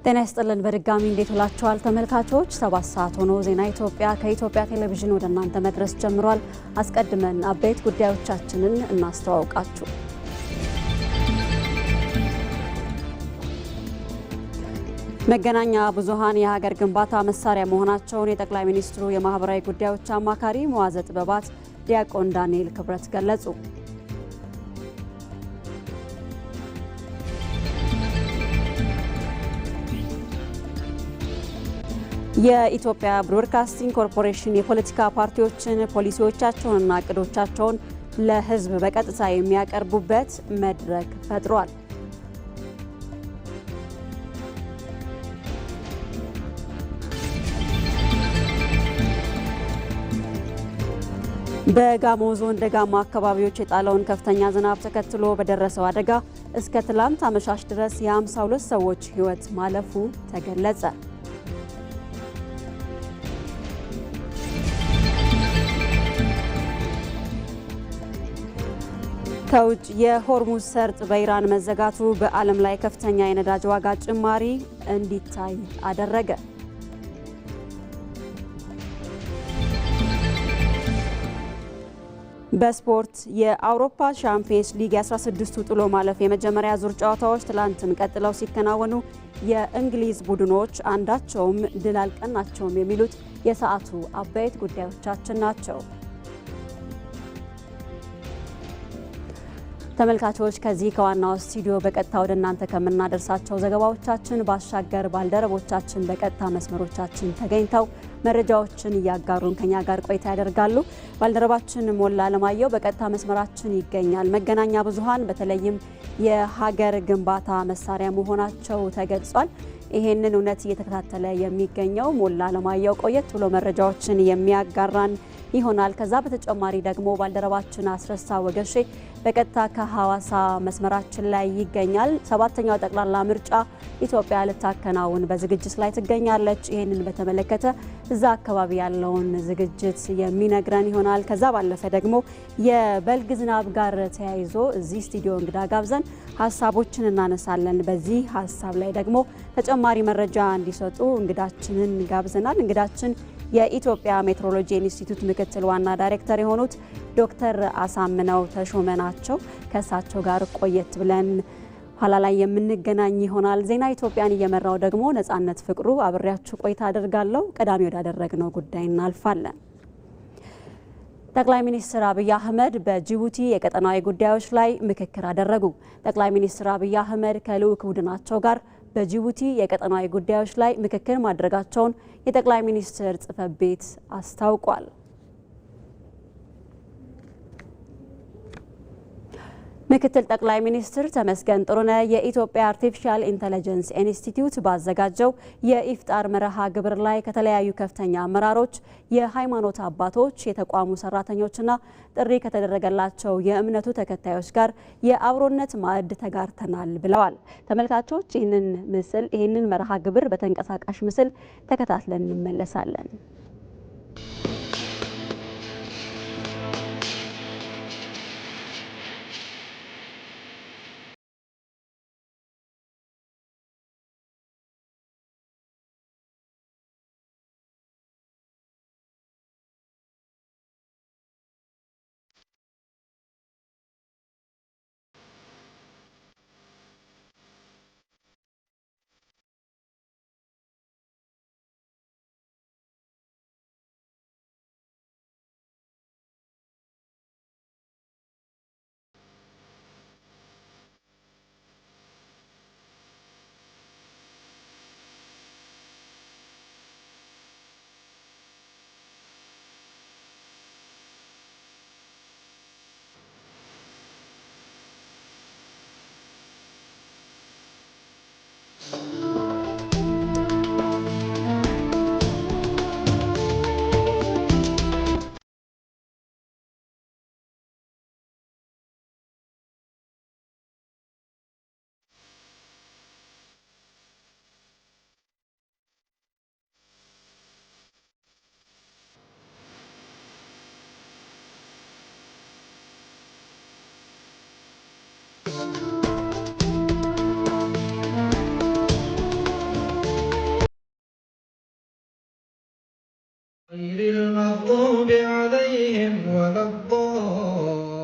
ጤና ይስጥልን በድጋሚ እንዴት ውላችኋል ተመልካቾች? 7 ሰዓት ሆኖ ዜና ኢትዮጵያ ከኢትዮጵያ ቴሌቪዥን ወደ እናንተ መድረስ ጀምሯል። አስቀድመን አበይት ጉዳዮቻችንን እናስተዋውቃችሁ። መገናኛ ብዙሃን የሀገር ግንባታ መሳሪያ መሆናቸውን የጠቅላይ ሚኒስትሩ የማህበራዊ ጉዳዮች አማካሪ መዋዘ ጥበባት ዲያቆን ዳንኤል ክብረት ገለጹ። የኢትዮጵያ ብሮድካስቲንግ ኮርፖሬሽን የፖለቲካ ፓርቲዎችን ፖሊሲዎቻቸውንና እቅዶቻቸውን ለሕዝብ በቀጥታ የሚያቀርቡበት መድረክ ፈጥሯል። በጋሞ ዞን ደጋማ አካባቢዎች የጣለውን ከፍተኛ ዝናብ ተከትሎ በደረሰው አደጋ እስከ ትላንት አመሻሽ ድረስ የ52 ሰዎች ሕይወት ማለፉ ተገለጸ። ከውጭ የሆርሙዝ ሰርጥ በኢራን መዘጋቱ በዓለም ላይ ከፍተኛ የነዳጅ ዋጋ ጭማሪ እንዲታይ አደረገ። በስፖርት የአውሮፓ ሻምፒየንስ ሊግ የ16ቱ ጥሎ ማለፍ የመጀመሪያ ዙር ጨዋታዎች ትላንትም ቀጥለው ሲከናወኑ የእንግሊዝ ቡድኖች አንዳቸውም ድል አልቀናቸውም የሚሉት የሰዓቱ አበይት ጉዳዮቻችን ናቸው። ተመልካቾች ከዚህ ከዋናው ስቱዲዮ በቀጥታ ወደ እናንተ ከምናደርሳቸው ዘገባዎቻችን ባሻገር ባልደረቦቻችን በቀጥታ መስመሮቻችን ተገኝተው መረጃዎችን እያጋሩን ከኛ ጋር ቆይታ ያደርጋሉ። ባልደረባችን ሞላ አለማየሁ በቀጥታ መስመራችን ይገኛል። መገናኛ ብዙሃን በተለይም የሀገር ግንባታ መሳሪያ መሆናቸው ተገልጿል። ይሄንን እውነት እየተከታተለ የሚገኘው ሞላ አለማየሁ ቆየት ብሎ መረጃዎችን የሚያጋራን ይሆናል። ከዛ በተጨማሪ ደግሞ ባልደረባችን አስረሳ ወገሼ በቀጥታ ከሐዋሳ መስመራችን ላይ ይገኛል። 7ኛው ጠቅላላ ምርጫ ኢትዮጵያ ልታከናውን በዝግጅት ላይ ትገኛለች። ይህንን በተመለከተ እዛ አካባቢ ያለውን ዝግጅት የሚነግረን ይሆናል። ከዛ ባለፈ ደግሞ የበልግ ዝናብ ጋር ተያይዞ እዚህ ስቱዲዮ እንግዳ ጋብዘን ሀሳቦችን እናነሳለን። በዚህ ሀሳብ ላይ ደግሞ ተጨማሪ መረጃ እንዲሰጡ እንግዳችንን ጋብዘናል። እንግዳችን የኢትዮጵያ ሜትሮሎጂ ኢንስቲትዩት ምክትል ዋና ዳይሬክተር የሆኑት ዶክተር አሳምነው ተሾመ ናቸው። ከእሳቸው ጋር ቆየት ብለን ኋላ ላይ የምንገናኝ ይሆናል። ዜና ኢትዮጵያን እየመራው ደግሞ ነጻነት ፍቅሩ አብሬያችሁ ቆይታ አደርጋለሁ። ቀዳሚ ወዳደረግነው ጉዳይ እናልፋለን። ጠቅላይ ሚኒስትር አብይ አህመድ በጅቡቲ የቀጠናዊ ጉዳዮች ላይ ምክክር አደረጉ። ጠቅላይ ሚኒስትር አብይ አህመድ ከልዑክ ቡድናቸው ጋር በጅቡቲ የቀጠናዊ ጉዳዮች ላይ ምክክር ማድረጋቸውን የጠቅላይ ሚኒስትር ጽሕፈት ቤት አስታውቋል። ምክትል ጠቅላይ ሚኒስትር ተመስገን ጥሩነህ የኢትዮጵያ አርቲፊሻል ኢንተለጀንስ ኢንስቲትዩት ባዘጋጀው የኢፍጣር መርሃ ግብር ላይ ከተለያዩ ከፍተኛ አመራሮች፣ የሃይማኖት አባቶች፣ የተቋሙ ሰራተኞችና ጥሪ ከተደረገላቸው የእምነቱ ተከታዮች ጋር የአብሮነት ማዕድ ተጋርተናል ብለዋል። ተመልካቾች ይህንን መርሃ ግብር በተንቀሳቃሽ ምስል ተከታትለን እንመለሳለን። غير المغضوب عليهم ولا الضالين.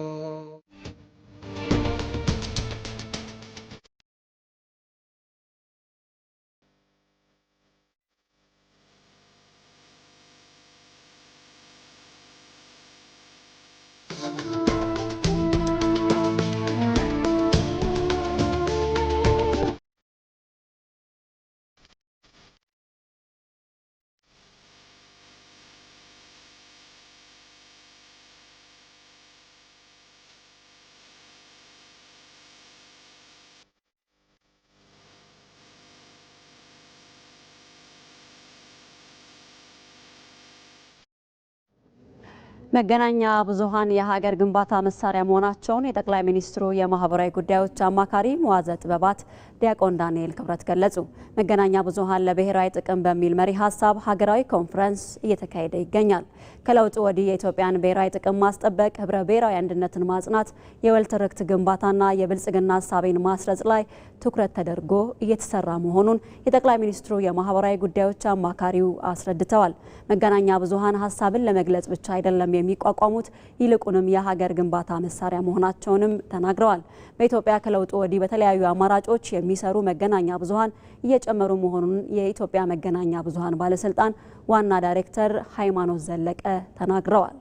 መገናኛ ብዙሃን የሀገር ግንባታ መሳሪያ መሆናቸውን የጠቅላይ ሚኒስትሩ የማህበራዊ ጉዳዮች አማካሪ መዋዘ ጥበባት ዲያቆን ዳንኤል ክብረት ገለጹ። መገናኛ ብዙሃን ለብሔራዊ ጥቅም በሚል መሪ ሀሳብ ሀገራዊ ኮንፈረንስ እየተካሄደ ይገኛል። ከለውጥ ወዲህ የኢትዮጵያን ብሔራዊ ጥቅም ማስጠበቅ፣ ህብረ ብሔራዊ አንድነትን ማጽናት፣ የወል ትርክት ግንባታና የብልጽግና ሀሳቤን ማስረጽ ላይ ትኩረት ተደርጎ እየተሰራ መሆኑን የጠቅላይ ሚኒስትሩ የማህበራዊ ጉዳዮች አማካሪው አስረድተዋል። መገናኛ ብዙሃን ሀሳብን ለመግለጽ ብቻ አይደለም የሚቋቋሙት፣ ይልቁንም የሀገር ግንባታ መሳሪያ መሆናቸውንም ተናግረዋል። በኢትዮጵያ ከለውጡ ወዲህ በተለያዩ አማራጮች የሚሰሩ መገናኛ ብዙሃን እየጨመሩ መሆኑን የኢትዮጵያ መገናኛ ብዙሃን ባለስልጣን ዋና ዳይሬክተር ሃይማኖት ዘለቀ ተናግረዋል።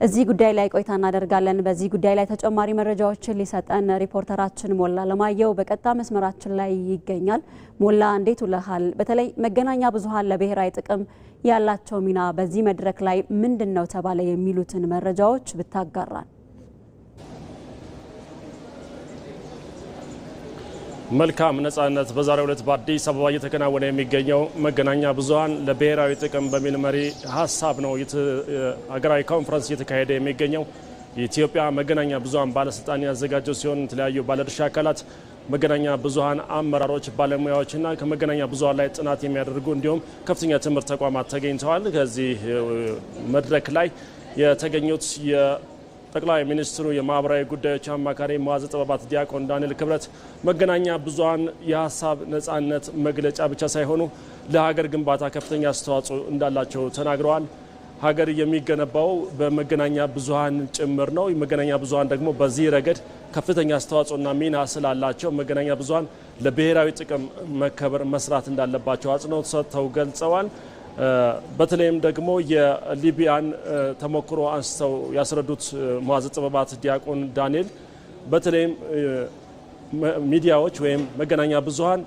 እዚህ ጉዳይ ላይ ቆይታ እናደርጋለን። በዚህ ጉዳይ ላይ ተጨማሪ መረጃዎችን ሊሰጠን ሪፖርተራችን ሞላ ለማየው በቀጥታ መስመራችን ላይ ይገኛል። ሞላ እንዴት ውለሃል? በተለይ መገናኛ ብዙሃን ለብሔራዊ ጥቅም ያላቸው ሚና በዚህ መድረክ ላይ ምንድን ነው ተባለ የሚሉትን መረጃዎች ብታጋራን። መልካም ነጻነት። በዛሬው ዕለት በአዲስ አበባ እየተከናወነ የሚገኘው መገናኛ ብዙሃን ለብሔራዊ ጥቅም በሚል መሪ ሀሳብ ነው ሀገራዊ ኮንፈረንስ እየተካሄደ የሚገኘው። የኢትዮጵያ መገናኛ ብዙሃን ባለስልጣን ያዘጋጀው ሲሆን የተለያዩ ባለድርሻ አካላት፣ መገናኛ ብዙሃን አመራሮች፣ ባለሙያዎችና ከመገናኛ ብዙሃን ላይ ጥናት የሚያደርጉ እንዲሁም ከፍተኛ ትምህርት ተቋማት ተገኝተዋል። ከዚህ መድረክ ላይ የተገኙት ጠቅላይ ሚኒስትሩ የማህበራዊ ጉዳዮች አማካሪ መዋዘ ጥበባት ዲያቆን ዳንኤል ክብረት መገናኛ ብዙሃን የሀሳብ ነጻነት መግለጫ ብቻ ሳይሆኑ ለሀገር ግንባታ ከፍተኛ አስተዋጽኦ እንዳላቸው ተናግረዋል። ሀገር የሚገነባው በመገናኛ ብዙሃን ጭምር ነው። መገናኛ ብዙሃን ደግሞ በዚህ ረገድ ከፍተኛ አስተዋጽኦና ሚና ስላላቸው መገናኛ ብዙሃን ለብሔራዊ ጥቅም መከበር መስራት እንዳለባቸው አጽንኦት ሰጥተው ገልጸዋል። በተለይም ደግሞ የሊቢያን ተሞክሮ አንስተው ያስረዱት መዋዘ ጥበባት ዲያቆን ዳንኤል በተለይም ሚዲያዎች ወይም መገናኛ ብዙሃን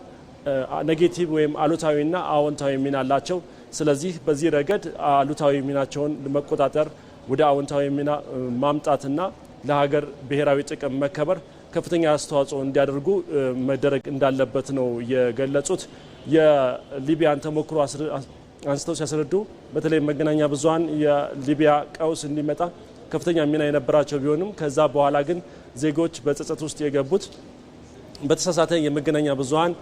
ኔጌቲቭ ወይም አሉታዊና አዎንታዊ ሚና አላቸው። ስለዚህ በዚህ ረገድ አሉታዊ ሚናቸውን ለመቆጣጠር ወደ አዎንታዊ ሚና ማምጣትና ለሀገር ብሔራዊ ጥቅም መከበር ከፍተኛ አስተዋጽኦ እንዲያደርጉ መደረግ እንዳለበት ነው የገለጹት። የሊቢያን ተሞክሮ አንስተው ሲያስረዱ በተለይ መገናኛ ብዙሃን የሊቢያ ቀውስ እንዲመጣ ከፍተኛ ሚና የነበራቸው ቢሆንም ከዛ በኋላ ግን ዜጎች በጸጸት ውስጥ የገቡት በተሳሳተ የመገናኛ ብዙሃን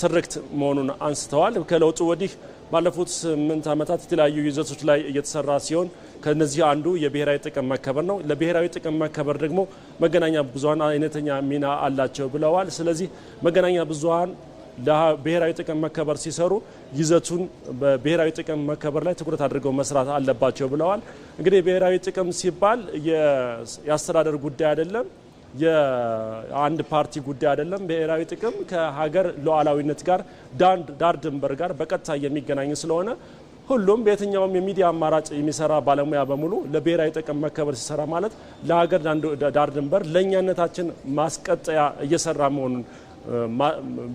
ትርክት መሆኑን አንስተዋል። ከለውጡ ወዲህ ባለፉት 8 ዓመታት የተለያዩ ይዘቶች ላይ እየተሰራ ሲሆን ከነዚህ አንዱ የብሔራዊ ጥቅም መከበር ነው። ለብሔራዊ ጥቅም መከበር ደግሞ መገናኛ ብዙሃን አይነተኛ ሚና አላቸው ብለዋል። ስለዚህ መገናኛ ብዙሃን ለብሔራዊ ጥቅም መከበር ሲሰሩ ይዘቱን በብሔራዊ ጥቅም መከበር ላይ ትኩረት አድርገው መስራት አለባቸው ብለዋል። እንግዲህ ብሔራዊ ጥቅም ሲባል የአስተዳደር ጉዳይ አይደለም፣ የአንድ ፓርቲ ጉዳይ አይደለም። ብሔራዊ ጥቅም ከሀገር ሉዓላዊነት ጋር ዳር ድንበር ጋር በቀጥታ የሚገናኝ ስለሆነ ሁሉም በየትኛውም የሚዲያ አማራጭ የሚሰራ ባለሙያ በሙሉ ለብሔራዊ ጥቅም መከበር ሲሰራ ማለት ለሀገር ዳር ድንበር ለእኛነታችን ማስቀጠያ እየሰራ መሆኑን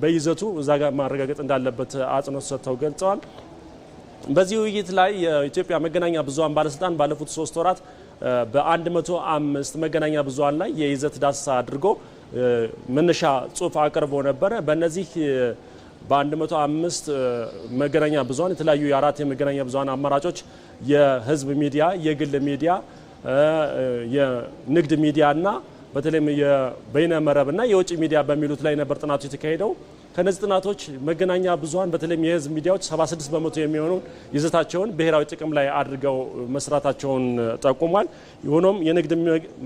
በይዘቱ እዛ ጋር ማረጋገጥ እንዳለበት አጽንኦት ሰጥተው ገልጸዋል። በዚህ ውይይት ላይ የኢትዮጵያ መገናኛ ብዙሃን ባለስልጣን ባለፉት 3 ወራት በ105 መገናኛ ብዙሃን ላይ የይዘት ዳሰሳ አድርጎ መነሻ ጽሑፍ አቅርቦ ነበረ። በእነዚህ በ105 መገናኛ ብዙሃን የተለያዩ የአራት የመገናኛ ብዙሃን አማራጮች የህዝብ ሚዲያ፣ የግል ሚዲያ፣ የንግድ ሚዲያና በተለይም የበይነ መረብና የውጭ ሚዲያ በሚሉት ላይ ነበር ጥናቱ የተካሄደው። ከነዚህ ጥናቶች መገናኛ ብዙሃን በተለይም የህዝብ ሚዲያዎች 76 በመቶ የሚሆኑ ይዘታቸውን ብሔራዊ ጥቅም ላይ አድርገው መስራታቸውን ጠቁሟል። ሆኖም የንግድ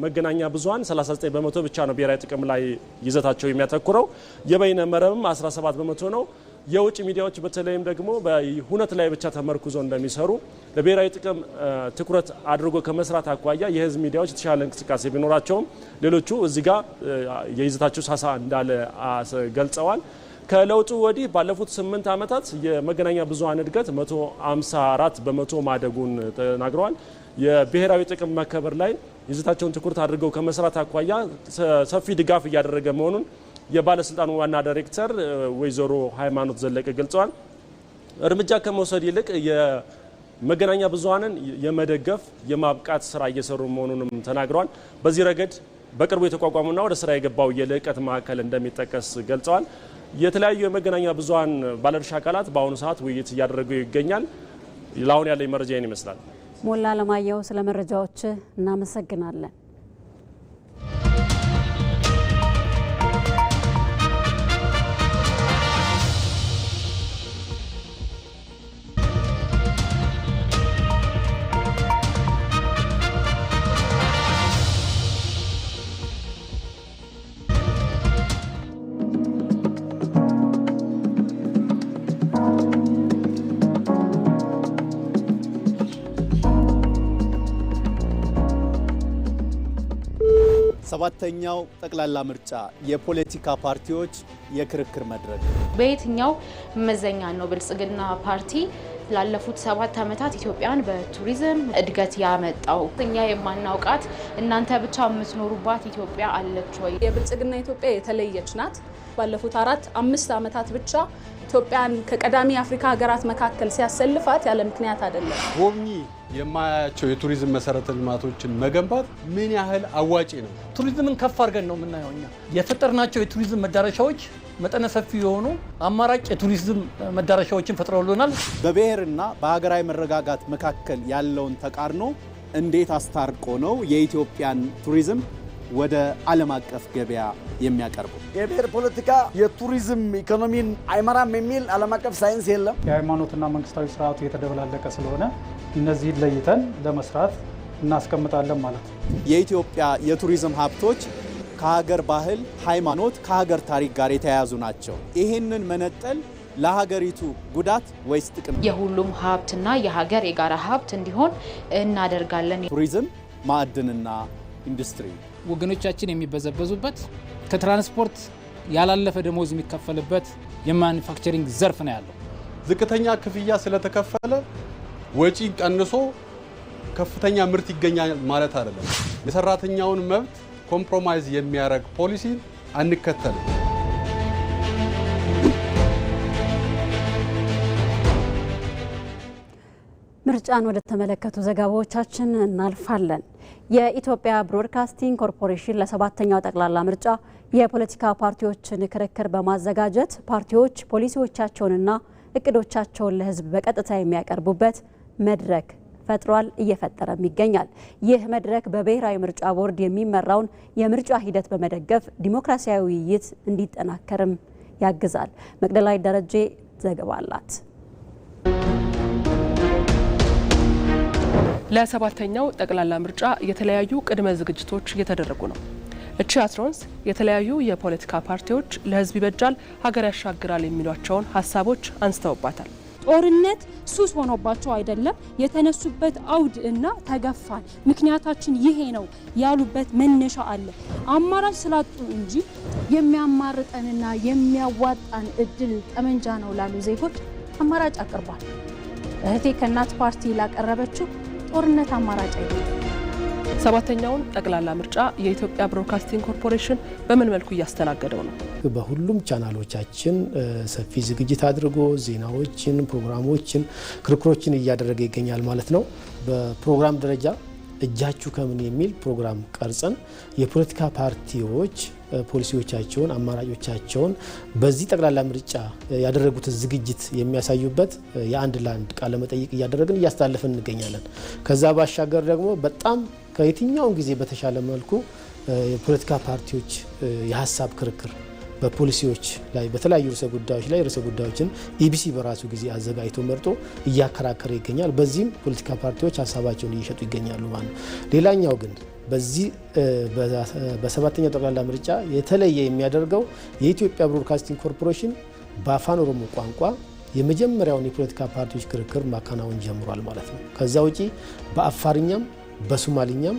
መገናኛ ብዙሃን 39 በመቶ ብቻ ነው ብሔራዊ ጥቅም ላይ ይዘታቸው የሚያተኩረው። የበይነ መረብም 17 በመቶ ነው። የውጭ ሚዲያዎች በተለይም ደግሞ በሁነት ላይ ብቻ ተመርኩዞ እንደሚሰሩ ለብሔራዊ ጥቅም ትኩረት አድርጎ ከመስራት አኳያ የህዝብ ሚዲያዎች የተሻለ እንቅስቃሴ ቢኖራቸውም ሌሎቹ እዚህ ጋር የይዘታቸው ሳሳ እንዳለ ገልጸዋል። ከለውጡ ወዲህ ባለፉት 8 ዓመታት የመገናኛ ብዙሃን እድገት 154 በመቶ ማደጉን ተናግረዋል። የብሔራዊ ጥቅም መከበር ላይ ይዘታቸውን ትኩረት አድርገው ከመስራት አኳያ ሰፊ ድጋፍ እያደረገ መሆኑን የባለስልጣኑ ዋና ዳይሬክተር ወይዘሮ ሃይማኖት ዘለቀ ገልጸዋል። እርምጃ ከመውሰድ ይልቅ የመገናኛ ብዙሃንን የመደገፍ የማብቃት ስራ እየሰሩ መሆኑንም ተናግረዋል። በዚህ ረገድ በቅርቡ የተቋቋሙና ወደ ስራ የገባው የልዕቀት ማዕከል እንደሚጠቀስ ገልጸዋል። የተለያዩ የመገናኛ ብዙሃን ባለድርሻ አካላት በአሁኑ ሰዓት ውይይት እያደረጉ ይገኛል። ለአሁን ያለኝ መረጃ ይህን ይመስላል። ሞላ ለማየው ስለ መረጃዎች እናመሰግናለን። ሰባተኛው ጠቅላላ ምርጫ የፖለቲካ ፓርቲዎች የክርክር መድረክ በየትኛው መመዘኛ ነው ብልጽግና ፓርቲ ላለፉት 7 ዓመታት ኢትዮጵያን በቱሪዝም እድገት ያመጣው? እኛ የማናውቃት እናንተ ብቻ የምትኖሩባት ኢትዮጵያ አለች ወይ? የብልጽግና ኢትዮጵያ የተለየች ናት። ባለፉት 4-5 ዓመታት ብቻ ኢትዮጵያን ከቀዳሚ የአፍሪካ ሀገራት መካከል ሲያሰልፋት ያለ ምክንያት አይደለም። ጎብኚ የማያቸው የቱሪዝም መሰረተ ልማቶችን መገንባት ምን ያህል አዋጪ ነው? ቱሪዝምን ከፍ አድርገን ነው የምናየው። እኛ የፈጠርናቸው የቱሪዝም መዳረሻዎች መጠነ ሰፊ የሆኑ አማራጭ የቱሪዝም መዳረሻዎችን ፈጥረውልናል። በብሔርና በሀገራዊ መረጋጋት መካከል ያለውን ተቃርኖ እንዴት አስታርቆ ነው የኢትዮጵያን ቱሪዝም ወደ ዓለም አቀፍ ገበያ የሚያቀርቡ? የብሔር ፖለቲካ የቱሪዝም ኢኮኖሚን አይመራም የሚል ዓለም አቀፍ ሳይንስ የለም። የሃይማኖትና መንግስታዊ ስርዓቱ የተደበላለቀ ስለሆነ እነዚህን ለይተን ለመስራት እናስቀምጣለን ማለት ነው። የኢትዮጵያ የቱሪዝም ሀብቶች ከሀገር ባህል፣ ሃይማኖት፣ ከሀገር ታሪክ ጋር የተያያዙ ናቸው። ይህንን መነጠል ለሀገሪቱ ጉዳት ወይስ ጥቅም? የሁሉም ሀብትና የሀገር የጋራ ሀብት እንዲሆን እናደርጋለን። ቱሪዝም፣ ማዕድንና ኢንዱስትሪ ወገኖቻችን የሚበዘበዙበት ከትራንስፖርት ያላለፈ ደሞዝ የሚከፈልበት የማኑፋክቸሪንግ ዘርፍ ነው ያለው። ዝቅተኛ ክፍያ ስለተከፈለ ወጪ ቀንሶ ከፍተኛ ምርት ይገኛል ማለት አይደለም። የሰራተኛውን መብት ኮምፕሮማይዝ የሚያደርግ ፖሊሲ አንከተልም። ምርጫን ወደ ተመለከቱ ዘገባዎቻችን እናልፋለን። የኢትዮጵያ ብሮድካስቲንግ ኮርፖሬሽን ለሰባተኛው ጠቅላላ ምርጫ የፖለቲካ ፓርቲዎችን ክርክር በማዘጋጀት ፓርቲዎች ፖሊሲዎቻቸውንና እቅዶቻቸውን ለሕዝብ በቀጥታ የሚያቀርቡበት መድረክ ፈጥሯል፣ እየፈጠረም ይገኛል። ይህ መድረክ በብሔራዊ ምርጫ ቦርድ የሚመራውን የምርጫ ሂደት በመደገፍ ዲሞክራሲያዊ ውይይት እንዲጠናከርም ያግዛል። መቅደላይ ደረጀ ዘገባ አላት። ለሰባተኛው ጠቅላላ ምርጫ የተለያዩ ቅድመ ዝግጅቶች እየተደረጉ ነው። እቺ አትሮንስ የተለያዩ የፖለቲካ ፓርቲዎች ለህዝብ ይበጃል፣ ሀገር ያሻግራል የሚሏቸውን ሀሳቦች አንስተውባታል። ጦርነት ሱስ ሆኖባቸው አይደለም የተነሱበት አውድ እና ተገፋን፣ ምክንያታችን ይሄ ነው ያሉበት መነሻ አለ። አማራጭ ስላጡ እንጂ የሚያማርጠንና የሚያዋጣን እድል ጠመንጃ ነው ላሉ ዜጎች አማራጭ አቅርቧል። እህቴ ከእናት ፓርቲ ላቀረበችው ጦርነት አማራጭ አይደለም። ሰባተኛውን ጠቅላላ ምርጫ የኢትዮጵያ ብሮድካስቲንግ ኮርፖሬሽን በምን መልኩ እያስተናገደው ነው? በሁሉም ቻናሎቻችን ሰፊ ዝግጅት አድርጎ ዜናዎችን፣ ፕሮግራሞችን፣ ክርክሮችን እያደረገ ይገኛል ማለት ነው። በፕሮግራም ደረጃ እጃችሁ ከምን የሚል ፕሮግራም ቀርጸን የፖለቲካ ፓርቲዎች ፖሊሲዎቻቸውን፣ አማራጮቻቸውን በዚህ ጠቅላላ ምርጫ ያደረጉትን ዝግጅት የሚያሳዩበት የአንድ ለአንድ ቃለ መጠይቅ እያደረግን እያስተላለፍን እንገኛለን። ከዛ ባሻገር ደግሞ በጣም ከየትኛውም ጊዜ በተሻለ መልኩ የፖለቲካ ፓርቲዎች የሀሳብ ክርክር በፖሊሲዎች ላይ በተለያዩ ርዕሰ ጉዳዮች ላይ ርዕሰ ጉዳዮችን ኢቢሲ በራሱ ጊዜ አዘጋጅቶ መርጦ እያከራከረ ይገኛል። በዚህም ፖለቲካ ፓርቲዎች ሀሳባቸውን እየሸጡ ይገኛሉ ማለት ነው። ሌላኛው ግን በዚህ በሰባተኛው ጠቅላላ ምርጫ የተለየ የሚያደርገው የኢትዮጵያ ብሮድካስቲንግ ኮርፖሬሽን በአፋን ኦሮሞ ቋንቋ የመጀመሪያውን የፖለቲካ ፓርቲዎች ክርክር ማከናወን ጀምሯል ማለት ነው። ከዛ ውጪ በአፋርኛም በሶማሊኛም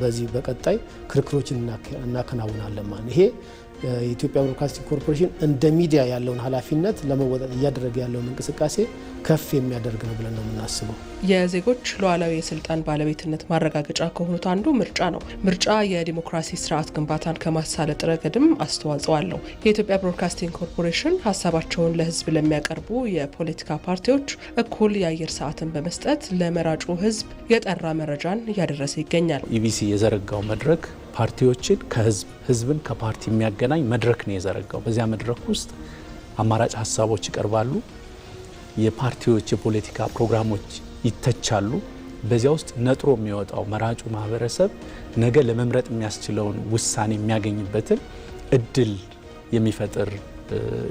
በዚህ በቀጣይ ክርክሮችን እናከናውናለን ማለት ነው። ይሄ የኢትዮጵያ ብሮድካስቲንግ ኮርፖሬሽን እንደ ሚዲያ ያለውን ኃላፊነት ለመወጣት እያደረገ ያለውን እንቅስቃሴ ከፍ የሚያደርግ ነው ብለን ነው የምናስበው። የዜጎች ሉዓላዊ የስልጣን ባለቤትነት ማረጋገጫ ከሆኑት አንዱ ምርጫ ነው። ምርጫ የዲሞክራሲ ስርዓት ግንባታን ከማሳለጥ ረገድም አስተዋጽኦ አለው። የኢትዮጵያ ብሮድካስቲንግ ኮርፖሬሽን ሀሳባቸውን ለሕዝብ ለሚያቀርቡ የፖለቲካ ፓርቲዎች እኩል የአየር ሰዓትን በመስጠት ለመራጩ ሕዝብ የጠራ መረጃን እያደረሰ ይገኛል። ኢቢሲ የዘረጋው መድረክ ፓርቲዎችን ከህዝብ ህዝብን ከፓርቲ የሚያገናኝ መድረክ ነው የዘረጋው። በዚያ መድረክ ውስጥ አማራጭ ሀሳቦች ይቀርባሉ። የፓርቲዎች የፖለቲካ ፕሮግራሞች ይተቻሉ። በዚያ ውስጥ ነጥሮ የሚወጣው መራጩ ማህበረሰብ ነገ ለመምረጥ የሚያስችለውን ውሳኔ የሚያገኝበትን እድል የሚፈጥር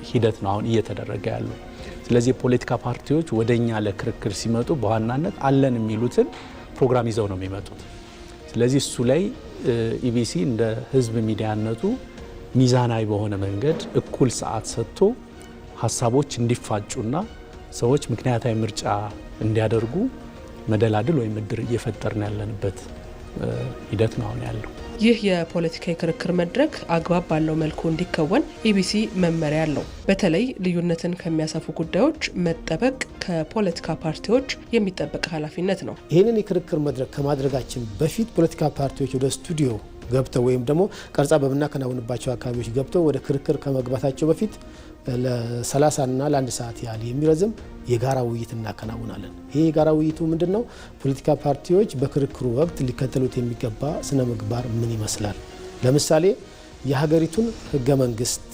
ሂደት ነው አሁን እየተደረገ ያለው። ስለዚህ የፖለቲካ ፓርቲዎች ወደኛ ለክርክር ሲመጡ በዋናነት አለን የሚሉትን ፕሮግራም ይዘው ነው የሚመጡት። ስለዚህ እሱ ላይ ኢቢሲ እንደ ህዝብ ሚዲያነቱ ሚዛናዊ በሆነ መንገድ እኩል ሰዓት ሰጥቶ ሀሳቦች እንዲፋጩና ሰዎች ምክንያታዊ ምርጫ እንዲያደርጉ መደላድል ወይም እድር እየፈጠርን ያለንበት ሂደት ነው አሁን ያለው። ይህ የፖለቲካ የክርክር መድረክ አግባብ ባለው መልኩ እንዲከወን ኢቢሲ መመሪያ አለው። በተለይ ልዩነትን ከሚያሰፉ ጉዳዮች መጠበቅ ከፖለቲካ ፓርቲዎች የሚጠበቅ ኃላፊነት ነው። ይህንን የክርክር መድረክ ከማድረጋችን በፊት ፖለቲካ ፓርቲዎች ወደ ስቱዲዮ ገብተው ወይም ደግሞ ቀርጻ በምናከናውንባቸው አካባቢዎች ገብተው ወደ ክርክር ከመግባታቸው በፊት ለ30 እና ለ1 ሰዓት ያህል የሚረዝም የጋራ ውይይት እናከናውናለን። ይህ የጋራ ውይይቱ ምንድነው? ፖለቲካ ፓርቲዎች በክርክሩ ወቅት ሊከተሉት የሚገባ ስነ ምግባር ምን ይመስላል? ለምሳሌ የሀገሪቱን ህገ መንግስት፣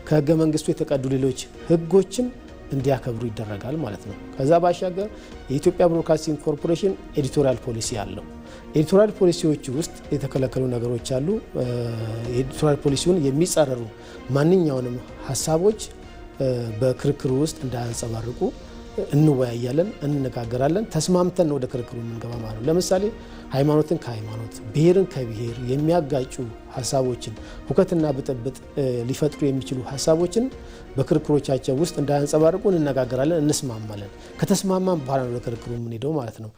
ከህገ መንግስቱ የተቀዱ ሌሎች ህጎችን እንዲያከብሩ ይደረጋል ማለት ነው። ከዛ ባሻገር የኢትዮጵያ ብሮድካስቲንግ ኮርፖሬሽን ኤዲቶሪያል ፖሊሲ አለው። ኤዲቶሪያል ፖሊሲዎች ውስጥ የተከለከሉ ነገሮች አሉ። ኤዲቶሪያል ፖሊሲውን የሚጻረሩ ማንኛውንም ሀሳቦች በክርክሩ ውስጥ እንዳያንጸባርቁ እንወያያለን፣ እንነጋገራለን። ተስማምተን ወደ ክርክሩ የምንገባ ማለት ነው። ለምሳሌ ሃይማኖትን ከሃይማኖት ብሔርን ከብሔር የሚያጋጩ ሀሳቦችን፣ ሁከትና ብጥብጥ ሊፈጥሩ የሚችሉ ሀሳቦችን በክርክሮቻቸው ውስጥ እንዳያንጸባርቁ እንነጋገራለን፣ እንስማማለን። ከተስማማን በኋላ ነው ወደ ክርክሩ የምንሄደው ማለት ነው።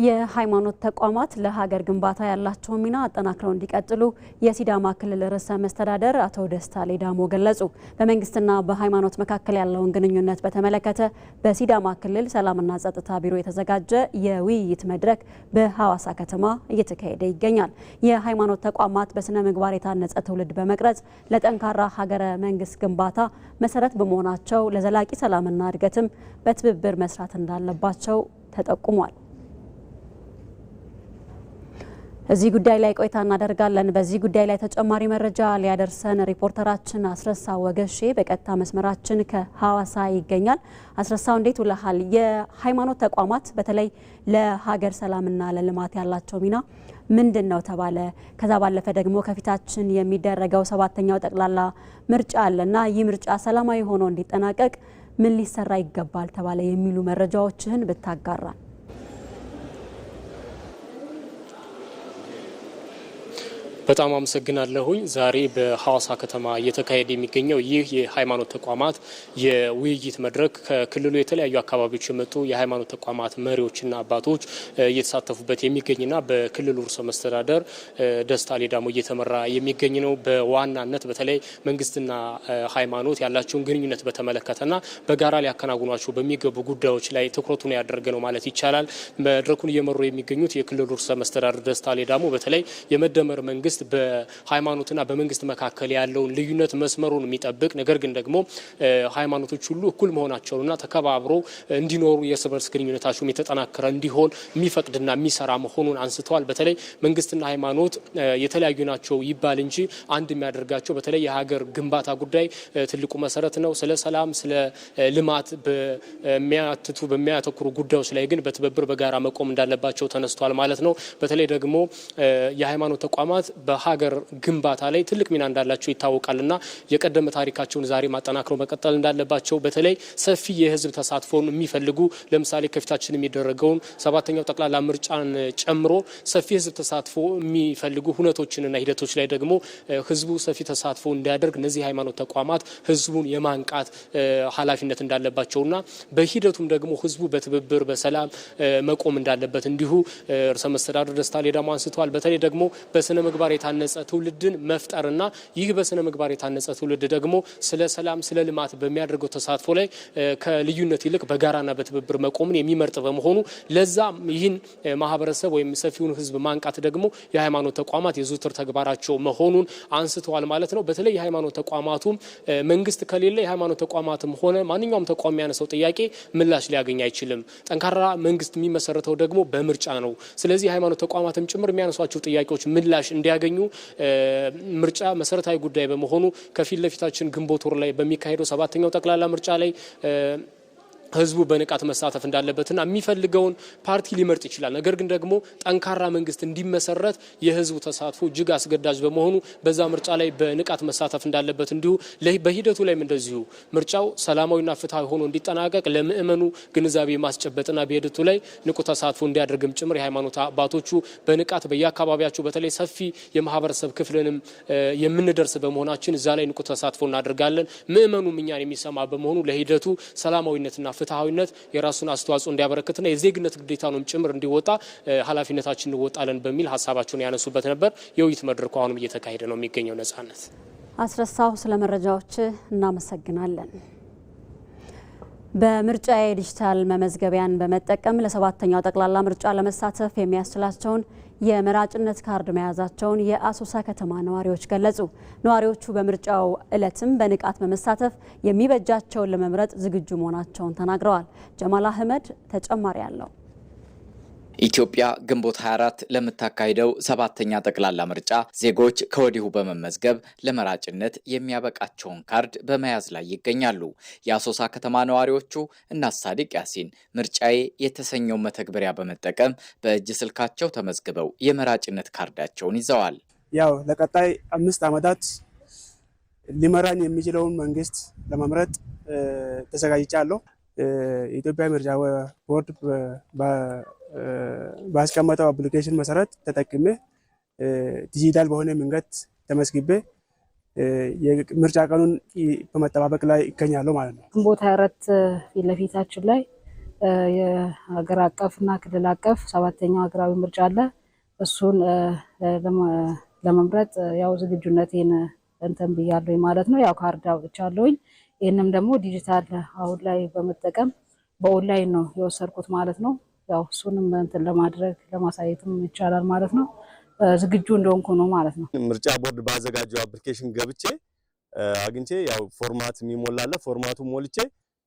የሃይማኖት ተቋማት ለሀገር ግንባታ ያላቸው ሚና አጠናክረው እንዲቀጥሉ የሲዳማ ክልል ርዕሰ መስተዳደር አቶ ደስታ ሌዳሞ ገለጹ። በመንግስትና በሃይማኖት መካከል ያለውን ግንኙነት በተመለከተ በሲዳማ ክልል ሰላምና ጸጥታ ቢሮ የተዘጋጀ የውይይት መድረክ በሐዋሳ ከተማ እየተካሄደ ይገኛል። የሃይማኖት ተቋማት በስነ ምግባር የታነጸ ትውልድ በመቅረጽ ለጠንካራ ሀገረ መንግስት ግንባታ መሰረት በመሆናቸው ለዘላቂ ሰላምና እድገትም በትብብር መስራት እንዳለባቸው ተጠቁሟል። እዚህ ጉዳይ ላይ ቆይታ እናደርጋለን። በዚህ ጉዳይ ላይ ተጨማሪ መረጃ ሊያደርሰን ሪፖርተራችን አስረሳ ወገሼ በቀጥታ መስመራችን ከሐዋሳ ይገኛል። አስረሳው እንዴት ውለሃል? የሃይማኖት ተቋማት በተለይ ለሀገር ሰላምና ለልማት ያላቸው ሚና ምንድን ነው ተባለ? ከዛ ባለፈ ደግሞ ከፊታችን የሚደረገው 7ኛው ጠቅላላ ምርጫ አለና ይህ ምርጫ ሰላማዊ ሆኖ እንዲጠናቀቅ ምን ሊሰራ ይገባል ተባለ የሚሉ መረጃዎችህን ብታጋራ። በጣም አመሰግናለሁኝ። ዛሬ በሐዋሳ ከተማ እየተካሄደ የሚገኘው ይህ የሃይማኖት ተቋማት የውይይት መድረክ ከክልሉ የተለያዩ አካባቢዎች የመጡ የሃይማኖት ተቋማት መሪዎችና አባቶች እየተሳተፉበት የሚገኝና በክልሉ ርዕሰ መስተዳደር ደስታ ሌዳሞ እየተመራ የሚገኝ ነው። በዋናነት በተለይ መንግስትና ሃይማኖት ያላቸውን ግንኙነት በተመለከተና በጋራ ሊያከናውኗቸው በሚገቡ ጉዳዮች ላይ ትኩረቱን ያደረገ ነው ማለት ይቻላል። መድረኩን እየመሩ የሚገኙት የክልሉ ርዕሰ መስተዳደር ደስታ ሌዳሞ በተለይ የመደመር መንግስት በሃይማኖትና በመንግስት መካከል ያለውን ልዩነት መስመሩን የሚጠብቅ ነገር ግን ደግሞ ሃይማኖቶች ሁሉ እኩል መሆናቸውና ተከባብሮ እንዲኖሩ የእርስ በርስ ግንኙነታቸው የተጠናከረ እንዲሆን የሚፈቅድና የሚሰራ መሆኑን አንስተዋል። በተለይ መንግስትና ሃይማኖት የተለያዩ ናቸው ይባል እንጂ አንድ የሚያደርጋቸው በተለይ የሀገር ግንባታ ጉዳይ ትልቁ መሰረት ነው። ስለ ሰላም፣ ስለ ልማት በሚያተኩሩ ጉዳዮች ላይ ግን በትብብር በጋራ መቆም እንዳለባቸው ተነስቷል ማለት ነው። በተለይ ደግሞ የሃይማኖት ተቋማት በሀገር ግንባታ ላይ ትልቅ ሚና እንዳላቸው ይታወቃልና የቀደመ ታሪካቸውን ዛሬ ማጠናክረው መቀጠል እንዳለባቸው በተለይ ሰፊ የህዝብ ተሳትፎን የሚፈልጉ ለምሳሌ ከፊታችን የሚደረገውን 7ኛው ጠቅላላ ምርጫን ጨምሮ ሰፊ ህዝብ ተሳትፎ የሚፈልጉ ሁነቶችንና ሂደቶች ላይ ደግሞ ህዝቡ ሰፊ ተሳትፎ እንዲያደርግ እነዚህ ሃይማኖት ተቋማት ህዝቡን የማንቃት ኃላፊነት እንዳለባቸውና በሂደቱም ደግሞ ህዝቡ በትብብር በሰላም መቆም እንዳለበት እንዲሁ ርዕሰ መስተዳድር ደስታ ሌዳሞ አንስተዋል። በተለይ ደግሞ በስነ ምግባር የታነጸ ትውልድን መፍጠርና ይህ በስነ ምግባር የታነጸ ትውልድ ደግሞ ስለ ሰላም ስለ ልማት በሚያደርገው ተሳትፎ ላይ ከልዩነት ይልቅ በጋራና በትብብር መቆምን የሚመርጥ በመሆኑ ለዛ ይህን ማህበረሰብ ወይም ሰፊውን ህዝብ ማንቃት ደግሞ የሃይማኖት ተቋማት የዘወትር ተግባራቸው መሆኑን አንስተዋል ማለት ነው። በተለይ የሃይማኖት ተቋማቱም መንግስት ከሌለ የሃይማኖት ተቋማትም ሆነ ማንኛውም ተቋም የሚያነሳው ጥያቄ ምላሽ ሊያገኝ አይችልም። ጠንካራ መንግስት የሚመሰረተው ደግሞ በምርጫ ነው። ስለዚህ የሃይማኖት ተቋማትም ጭምር የሚያነሷቸው ጥያቄዎች ምላሽ እንዲያገኙ ምርጫ መሰረታዊ ጉዳይ በመሆኑ ከፊት ለፊታችን ግንቦት ወር ላይ በሚካሄደው 7ኛው ጠቅላላ ምርጫ ላይ ህዝቡ በንቃት መሳተፍ እንዳለበትና የሚፈልገውን ፓርቲ ሊመርጥ ይችላል። ነገር ግን ደግሞ ጠንካራ መንግስት እንዲመሰረት የህዝቡ ተሳትፎ እጅግ አስገዳጅ በመሆኑ በዛ ምርጫ ላይ በንቃት መሳተፍ እንዳለበት እንዲሁ በሂደቱ ላይም እንደዚሁ ምርጫው ሰላማዊና ፍትሃዊ ሆኖ እንዲጠናቀቅ ለምእመኑ ግንዛቤ ማስጨበጥና በሂደቱ ላይ ንቁ ተሳትፎ እንዲያደርግም ጭምር የሃይማኖት አባቶቹ በንቃት በየአካባቢያቸው በተለይ ሰፊ የማህበረሰብ ክፍልንም የምንደርስ በመሆናችን እዛ ላይ ንቁ ተሳትፎ እናደርጋለን። ምእመኑም እኛን የሚሰማ በመሆኑ ለሂደቱ ሰላማዊነትና ፍትሃዊነት የራሱን አስተዋጽኦ እንዲያበረክትና የዜግነት ግዴታውን ጭምር እንዲወጣ ኃላፊነታችን እንወጣለን በሚል ሀሳባቸውን ያነሱበት ነበር። የውይይት መድረኩ አሁንም እየተካሄደ ነው የሚገኘው። ነጻነት አስረሳው ስለ መረጃዎች እናመሰግናለን። በምርጫ የዲጂታል መመዝገቢያን በመጠቀም ለ7ኛው ጠቅላላ ምርጫ ለመሳተፍ የሚያስችላቸውን የመራጭነት ካርድ መያዛቸውን የአሶሳ ከተማ ነዋሪዎች ገለጹ። ነዋሪዎቹ በምርጫው ዕለትም በንቃት በመሳተፍ የሚበጃቸውን ለመምረጥ ዝግጁ መሆናቸውን ተናግረዋል። ጀማል አህመድ ተጨማሪ አለው። ኢትዮጵያ ግንቦት 24 ለምታካሂደው 7ኛ ጠቅላላ ምርጫ ዜጎች ከወዲሁ በመመዝገብ ለመራጭነት የሚያበቃቸውን ካርድ በመያዝ ላይ ይገኛሉ። የአሶሳ ከተማ ነዋሪዎቹ እናት ሳዲቅ ያሲን ምርጫዬ የተሰኘው መተግበሪያ በመጠቀም በእጅ ስልካቸው ተመዝግበው የመራጭነት ካርዳቸውን ይዘዋል። ያው ለቀጣይ 5 ዓመታት ሊመራኝ የሚችለውን መንግስት ለመምረጥ ተዘጋጅቻለሁ። የኢትዮጵያ ምርጫ ቦርድ ባስቀመጠው አፕሊኬሽን መሰረት ተጠቅሜ ዲጂታል በሆነ መንገድ ተመዝግቤ የምርጫ ቀኑን በመጠባበቅ ላይ ይገኛለሁ ማለት ነው። ግንቦት 24 ፊት ለፊታችን ላይ የሀገር አቀፍና ክልል አቀፍ 7ኛው ሀገራዊ ምርጫ አለ። እሱን ለመምረጥ ያው ዝግጁነቴን እንትን ብያለሁ ማለት ነው። ያው ካርድ አውጥቻለሁኝ። ይህንም ደግሞ ዲጂታል አሁን ላይ በመጠቀም በኦንላይን ነው የወሰድኩት ማለት ነው። ያው እሱንም እንትን ለማድረግ ለማሳየትም ይቻላል ማለት ነው። ዝግጁ እንደሆንኩ ነው ማለት ነው። ምርጫ ቦርድ ባዘጋጀው አፕሊኬሽን ገብቼ አግኝቼ ያው ፎርማት የሚሞላለ ፎርማቱ ሞልቼ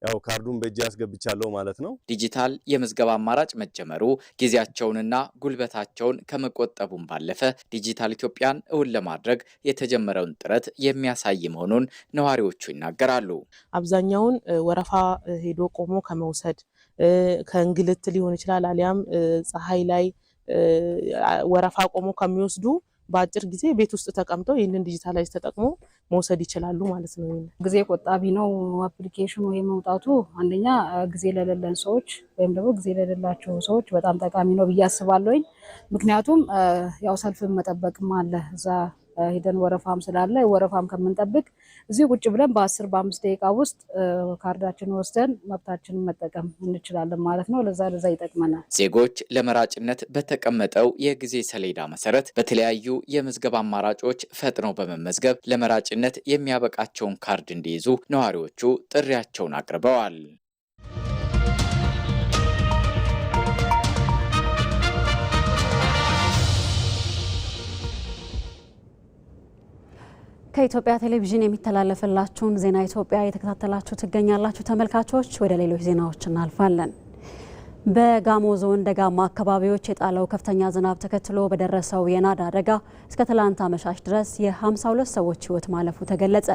ያው ካርዱን በእጅ ያስገብቻለሁ ማለት ነው። ዲጂታል የምዝገባ አማራጭ መጀመሩ ጊዜያቸውንና ጉልበታቸውን ከመቆጠቡም ባለፈ ዲጂታል ኢትዮጵያን እውን ለማድረግ የተጀመረውን ጥረት የሚያሳይ መሆኑን ነዋሪዎቹ ይናገራሉ። አብዛኛውን ወረፋ ሄዶ ቆሞ ከመውሰድ ከእንግልት ሊሆን ይችላል፣ አሊያም ፀሐይ ላይ ወረፋ ቆሞ ከሚወስዱ በአጭር ጊዜ ቤት ውስጥ ተቀምጠው ይህንን ዲጂታላይዝ ተጠቅሞ መውሰድ ይችላሉ ማለት ነው። ጊዜ ቆጣቢ ነው አፕሊኬሽኑ የመውጣቱ። አንደኛ ጊዜ ለሌለን ሰዎች ወይም ደግሞ ጊዜ ለሌላቸው ሰዎች በጣም ጠቃሚ ነው ብዬ አስባለሁኝ። ምክንያቱም ያው ሰልፍን መጠበቅም አለ እዛ ሄደን ወረፋም ስላለ ወረፋም ከምንጠብቅ እዚህ ቁጭ ብለን በ10-5 ደቂቃ ውስጥ ካርዳችንን ወስደን መብታችንን መጠቀም እንችላለን ማለት ነው። ለዛ ይጠቅመናል። ዜጎች ለመራጭነት በተቀመጠው የጊዜ ሰሌዳ መሰረት በተለያዩ የምዝገባ አማራጮች ፈጥነው በመመዝገብ ለመራጭነት የሚያበቃቸውን ካርድ እንዲይዙ ነዋሪዎቹ ጥሪያቸውን አቅርበዋል። ከኢትዮጵያ ቴሌቪዥን የሚተላለፍላችሁን ዜና ኢትዮጵያ የተከታተላችሁ ትገኛላችሁ ተመልካቾች። ወደ ሌሎች ዜናዎች እናልፋለን። በጋሞ ዞን ደጋማ አካባቢዎች የጣለው ከፍተኛ ዝናብ ተከትሎ በደረሰው የናዳ አደጋ እስከ ትላንት አመሻሽ ድረስ የ52 ሰዎች ሕይወት ማለፉ ተገለጸ።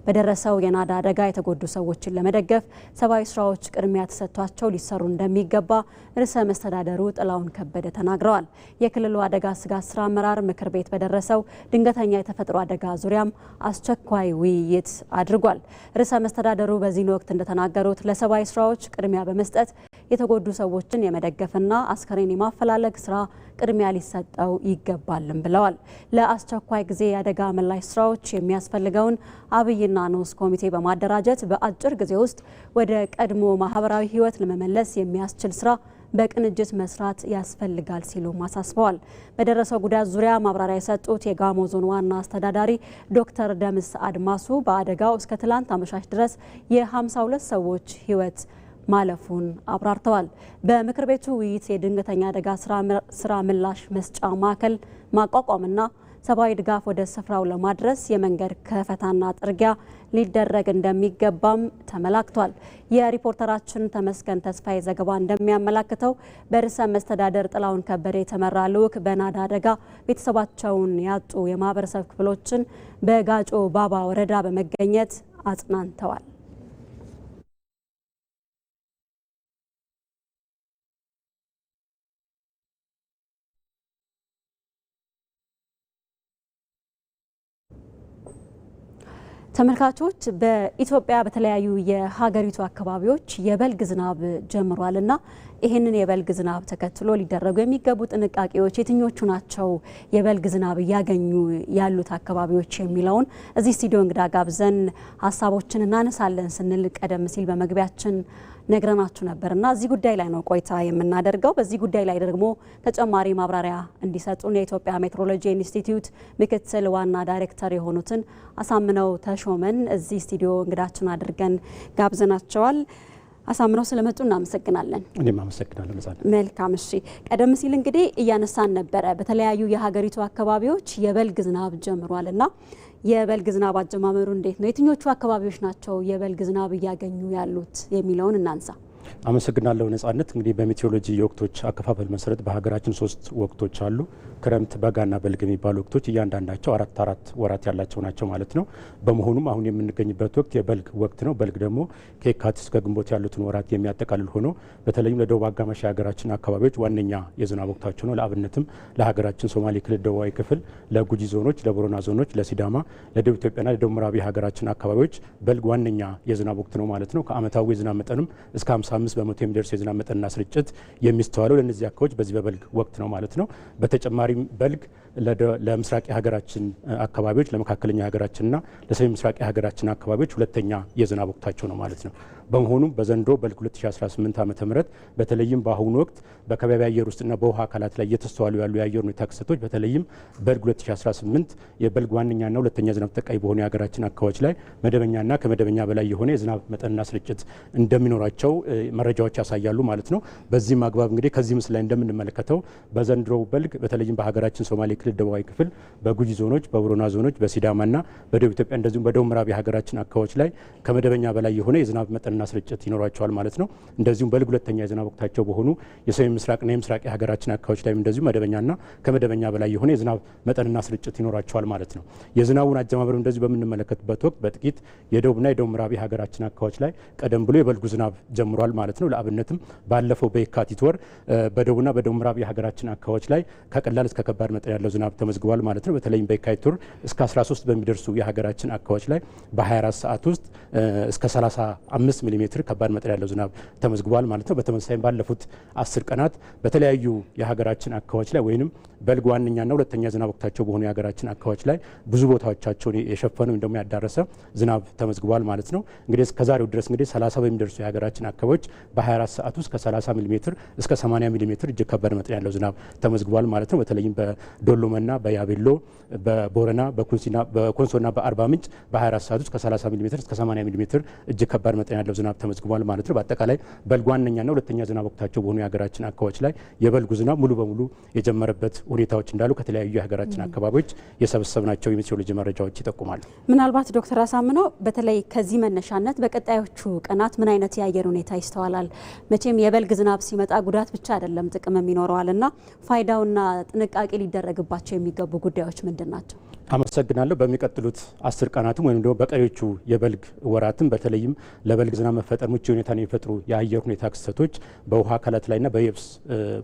በደረሰው የናዳ አደጋ የተጎዱ ሰዎችን ለመደገፍ ሰብአዊ ስራዎች ቅድሚያ ተሰጥቷቸው ሊሰሩ እንደሚገባ ርዕሰ መስተዳደሩ ጥላሁን ከበደ ተናግረዋል። የክልሉ አደጋ ስጋት ስራ አመራር ምክር ቤት በደረሰው ድንገተኛ የተፈጥሮ አደጋ ዙሪያም አስቸኳይ ውይይት አድርጓል። ርዕሰ መስተዳደሩ በዚህ ወቅት እንደተናገሩት ለሰብአዊ ስራዎች ቅድሚያ በመስጠት የተጎዱ ሰዎችን የመደገፍና አስከሬን የማፈላለግ ስራ ቅድሚያ ሊሰጠው ይገባልም ብለዋል። ለአስቸኳይ ጊዜ የአደጋ ምላሽ ስራዎች የሚያስፈልገውን አብይና ንዑስ ኮሚቴ በማደራጀት በአጭር ጊዜ ውስጥ ወደ ቀድሞ ማህበራዊ ህይወት ለመመለስ የሚያስችል ስራ በቅንጅት መስራት ያስፈልጋል ሲሉ አሳስበዋል። በደረሰው ጉዳት ዙሪያ ማብራሪያ የሰጡት የጋሞ ዞን ዋና አስተዳዳሪ ዶክተር ደምስ አድማሱ በአደጋው እስከ ትላንት አመሻሽ ድረስ የ52 ሰዎች ህይወት ማለፉን አብራርተዋል። በምክር ቤቱ ውይይት የድንገተኛ አደጋ ስራ ምላሽ መስጫ ማዕከል ማቋቋምና ሰብአዊ ድጋፍ ወደ ስፍራው ለማድረስ የመንገድ ከፈታና ጥርጊያ ሊደረግ እንደሚገባም ተመላክቷል። የሪፖርተራችን ተመስገን ተስፋዬ ዘገባ እንደሚያመላክተው በርዕሰ መስተዳደር ጥላሁን ከበደ የተመራ ልዑክ በናዳ አደጋ ቤተሰባቸውን ያጡ የማህበረሰብ ክፍሎችን በጋጮ ባባ ወረዳ በመገኘት አጽናንተዋል። ተመልካቾች በኢትዮጵያ በተለያዩ የሀገሪቱ አካባቢዎች የበልግ ዝናብ ጀምሯልና ይህንን የበልግ ዝናብ ተከትሎ ሊደረጉ የሚገቡ ጥንቃቄዎች የትኞቹ ናቸው? የበልግ ዝናብ እያገኙ ያሉት አካባቢዎች የሚለውን እዚህ ስቱዲዮ እንግዳ ጋብዘን ሀሳቦችን እናነሳለን ስንል ቀደም ሲል በመግቢያችን ነግረናችሁ ነበርና እዚህ ጉዳይ ላይ ነው ቆይታ የምናደርገው። በዚህ ጉዳይ ላይ ደግሞ ተጨማሪ ማብራሪያ እንዲሰጡን የኢትዮጵያ ሜትሮሎጂ ኢንስቲትዩት ምክትል ዋና ዳይሬክተር የሆኑትን አሳምነው ተሾመን እዚህ ስቱዲዮ እንግዳችን አድርገን ጋብዘናቸዋል። አሳምነው ስለመጡ እናመሰግናለን። እኔም አመሰግናለሁ። መልካም። እሺ፣ ቀደም ሲል እንግዲህ እያነሳን ነበረ በተለያዩ የሀገሪቱ አካባቢዎች የበልግ ዝናብ ጀምሯልና የበልግ ዝናብ አጀማመሩ እንዴት ነው? የትኞቹ አካባቢዎች ናቸው የበልግ ዝናብ እያገኙ ያሉት የሚለውን እናንሳ። አመሰግናለሁ ነጻነት። እንግዲህ በሜቴዎሮሎጂ የወቅቶች አከፋፈል መሰረት በሀገራችን 3 ወቅቶች አሉ። ክረምት፣ በጋና በልግ የሚባሉ ወቅቶች እያንዳንዳቸው አራት ወራት ያላቸው ናቸው ማለት ነው። በመሆኑም አሁን የምንገኝበት ወቅት የበልግ ወቅት ነው። በልግ ደግሞ ከየካቲት እስከ ግንቦት ያሉትን ወራት የሚያጠቃልል ሆኖ በተለይም ለደቡብ አጋማሽ የሀገራችን አካባቢዎች ዋነኛ የዝናብ ወቅታቸው ነው። ለአብነትም ለሀገራችን ሶማሌ ክልል ደቡባዊ ክፍል፣ ለጉጂ ዞኖች፣ ለቦረና ዞኖች፣ ለሲዳማ፣ ለደቡብ ኢትዮጵያና ለደቡብ ምዕራብ የሀገራችን አካባቢዎች በልግ ዋነኛ የዝናብ ወቅት ነው ማለት ነው። ከአመታዊ የዝናብ መጠንም እስከ 55 በመቶ የሚደርስ የዝናብ መጠንና ስርጭት የሚስተዋለው ለእነዚህ አካባቢዎች በዚህ በበልግ ወቅት ነው ማለት ነው። በተጨማሪም በልግ ለምስራቅ የሀገራችን አካባቢዎች፣ ለመካከለኛ የሀገራችንና ለሰሜን ምስራቅ የሀገራችን አካባቢዎች ሁለተኛ የዝናብ ወቅታቸው ነው ማለት ነው። በመሆኑም በዘንድሮ በልግ 2018 ዓ.ም በተለይም በአሁኑ ወቅት በከባቢ አየር ውስጥና በውሃ አካላት ላይ እየተስተዋሉ ያሉ የአየር ሁኔታ ክስተቶች በተለይም በልግ 2018 የበልግ ዋነኛና ሁለተኛ ዝናብ ተቃይ በሆኑ የሀገራችን አካባቢዎች ላይ መደበኛና ከመደበኛ በላይ የሆነ የዝናብ መጠንና ስርጭት እንደሚኖራቸው መረጃዎች ያሳያሉ ማለት ነው። በዚህም አግባብ እንግዲህ ከዚህ ምስል ላይ እንደምንመለከተው በዘንድሮ በልግ በተለይም በሀገራችን ሶማሌ ክልል ደቡባዊ ክፍል፣ በጉጂ ዞኖች፣ በቦረና ዞኖች፣ በሲዳማና በደቡብ ኢትዮጵያ እንደዚሁም በደቡብ ምዕራብ የሀገራችን አካባቢዎች ላይ ከመደበኛ በላይ የሆነ የዝናብ መጠንና ስርጭት ይኖራቸዋል ማለት ነው። እንደዚሁም በልግ ሁለተኛ የዝናብ ወቅታቸው በሆኑ የሰሜን ምስራቅና የምስራቅ የሀገራችን አካባቢዎች ላይ እንደዚሁ መደበኛና ከመደበኛ በላይ የሆነ የዝናብ መጠንና ስርጭት ይኖራቸዋል ማለት ነው። የዝናቡን አጀማመሩ እንደዚሁ በምንመለከትበት ወቅት በጥቂት የደቡብና የደቡብ ምዕራብ የሀገራችን አካባቢዎች ላይ ቀደም ብሎ የበልጉ ዝናብ ጀምሯል ማለት ነው። ለአብነትም ባለፈው በየካቲት ወር በደቡብና በደቡብ ምዕራብ የሀገራችን አካባቢዎች ላይ ከቀላል እስከ ከባድ መጠን ያለው ዝናብ ተመዝግቧል ማለት ነው። በተለይም በየካቲት ወር እስከ 13 በሚደርሱ የሀገራችን አካባቢዎች ላይ በ24 ሰዓት ውስጥ እስከ 35 ሚሊ ሜትር ከባድ መጠን ያለው ዝናብ ተመዝግቧል ማለት ነው። በተመሳሳይ ባለፉት 10 ቀናት በተለያዩ የሀገራችን አካባቢዎች ላይ ወይንም በልግ ዋነኛና ሁለተኛ ዝናብ ወቅታቸው በሆኑ የሀገራችን አካባቢዎች ላይ ብዙ ቦታዎቻቸውን የሸፈነ ወይም ደግሞ ያዳረሰ ዝናብ ተመዝግቧል ማለት ነው። እንግዲህ እስከዛሬው ድረስ እንግዲህ 30 በሚደርሱ የሀገራችን አካባቢዎች በ24 ሰዓት ውስጥ ከ30 ሚሊ ሜትር እስከ 80 ሚሊ ሜትር እጅግ ከባድ መጠን ያለው ዝናብ ተመዝግቧል ማለት ነው። በተለይም በዶሎመና በያቤሎ በቦረና በኮንሶና በአርባ ምንጭ በ24 ሰዓት ውስጥ ከ30 ሚሊ ሜትር እስከ 80 ሚሊ ሜትር እጅግ ከባድ መጠን ያለው ያለው ዝናብ ተመዝግቧል ማለት ነው። በአጠቃላይ በልግ ዋነኛና ሁለተኛ ዝናብ ወቅታቸው በሆኑ የሀገራችን አካባቢዎች ላይ የበልጉ ዝናብ ሙሉ በሙሉ የጀመረበት ሁኔታዎች እንዳሉ ከተለያዩ የሀገራችን አካባቢዎች የሰበሰብናቸው የሜትሮሎጂ መረጃዎች ይጠቁማሉ። ምናልባት ዶክተር አሳምነው በተለይ ከዚህ መነሻነት በቀጣዮቹ ቀናት ምን አይነት የአየር ሁኔታ ይስተዋላል? መቼም የበልግ ዝናብ ሲመጣ ጉዳት ብቻ አይደለም ጥቅምም ይኖረዋልና ፋይዳውና ጥንቃቄ ሊደረግባቸው የሚገቡ ጉዳዮች ምንድን ናቸው? አመሰግናለሁ። በሚቀጥሉት 10 ቀናትም ወይም ደግሞ በቀሪዎቹ የበልግ ወራትም በተለይም ለበልግ ዝናብ መፈጠር ምቹ ሁኔታን የሚፈጥሩ የአየር ሁኔታ ክስተቶች በውሃ አካላት ላይና በየብስ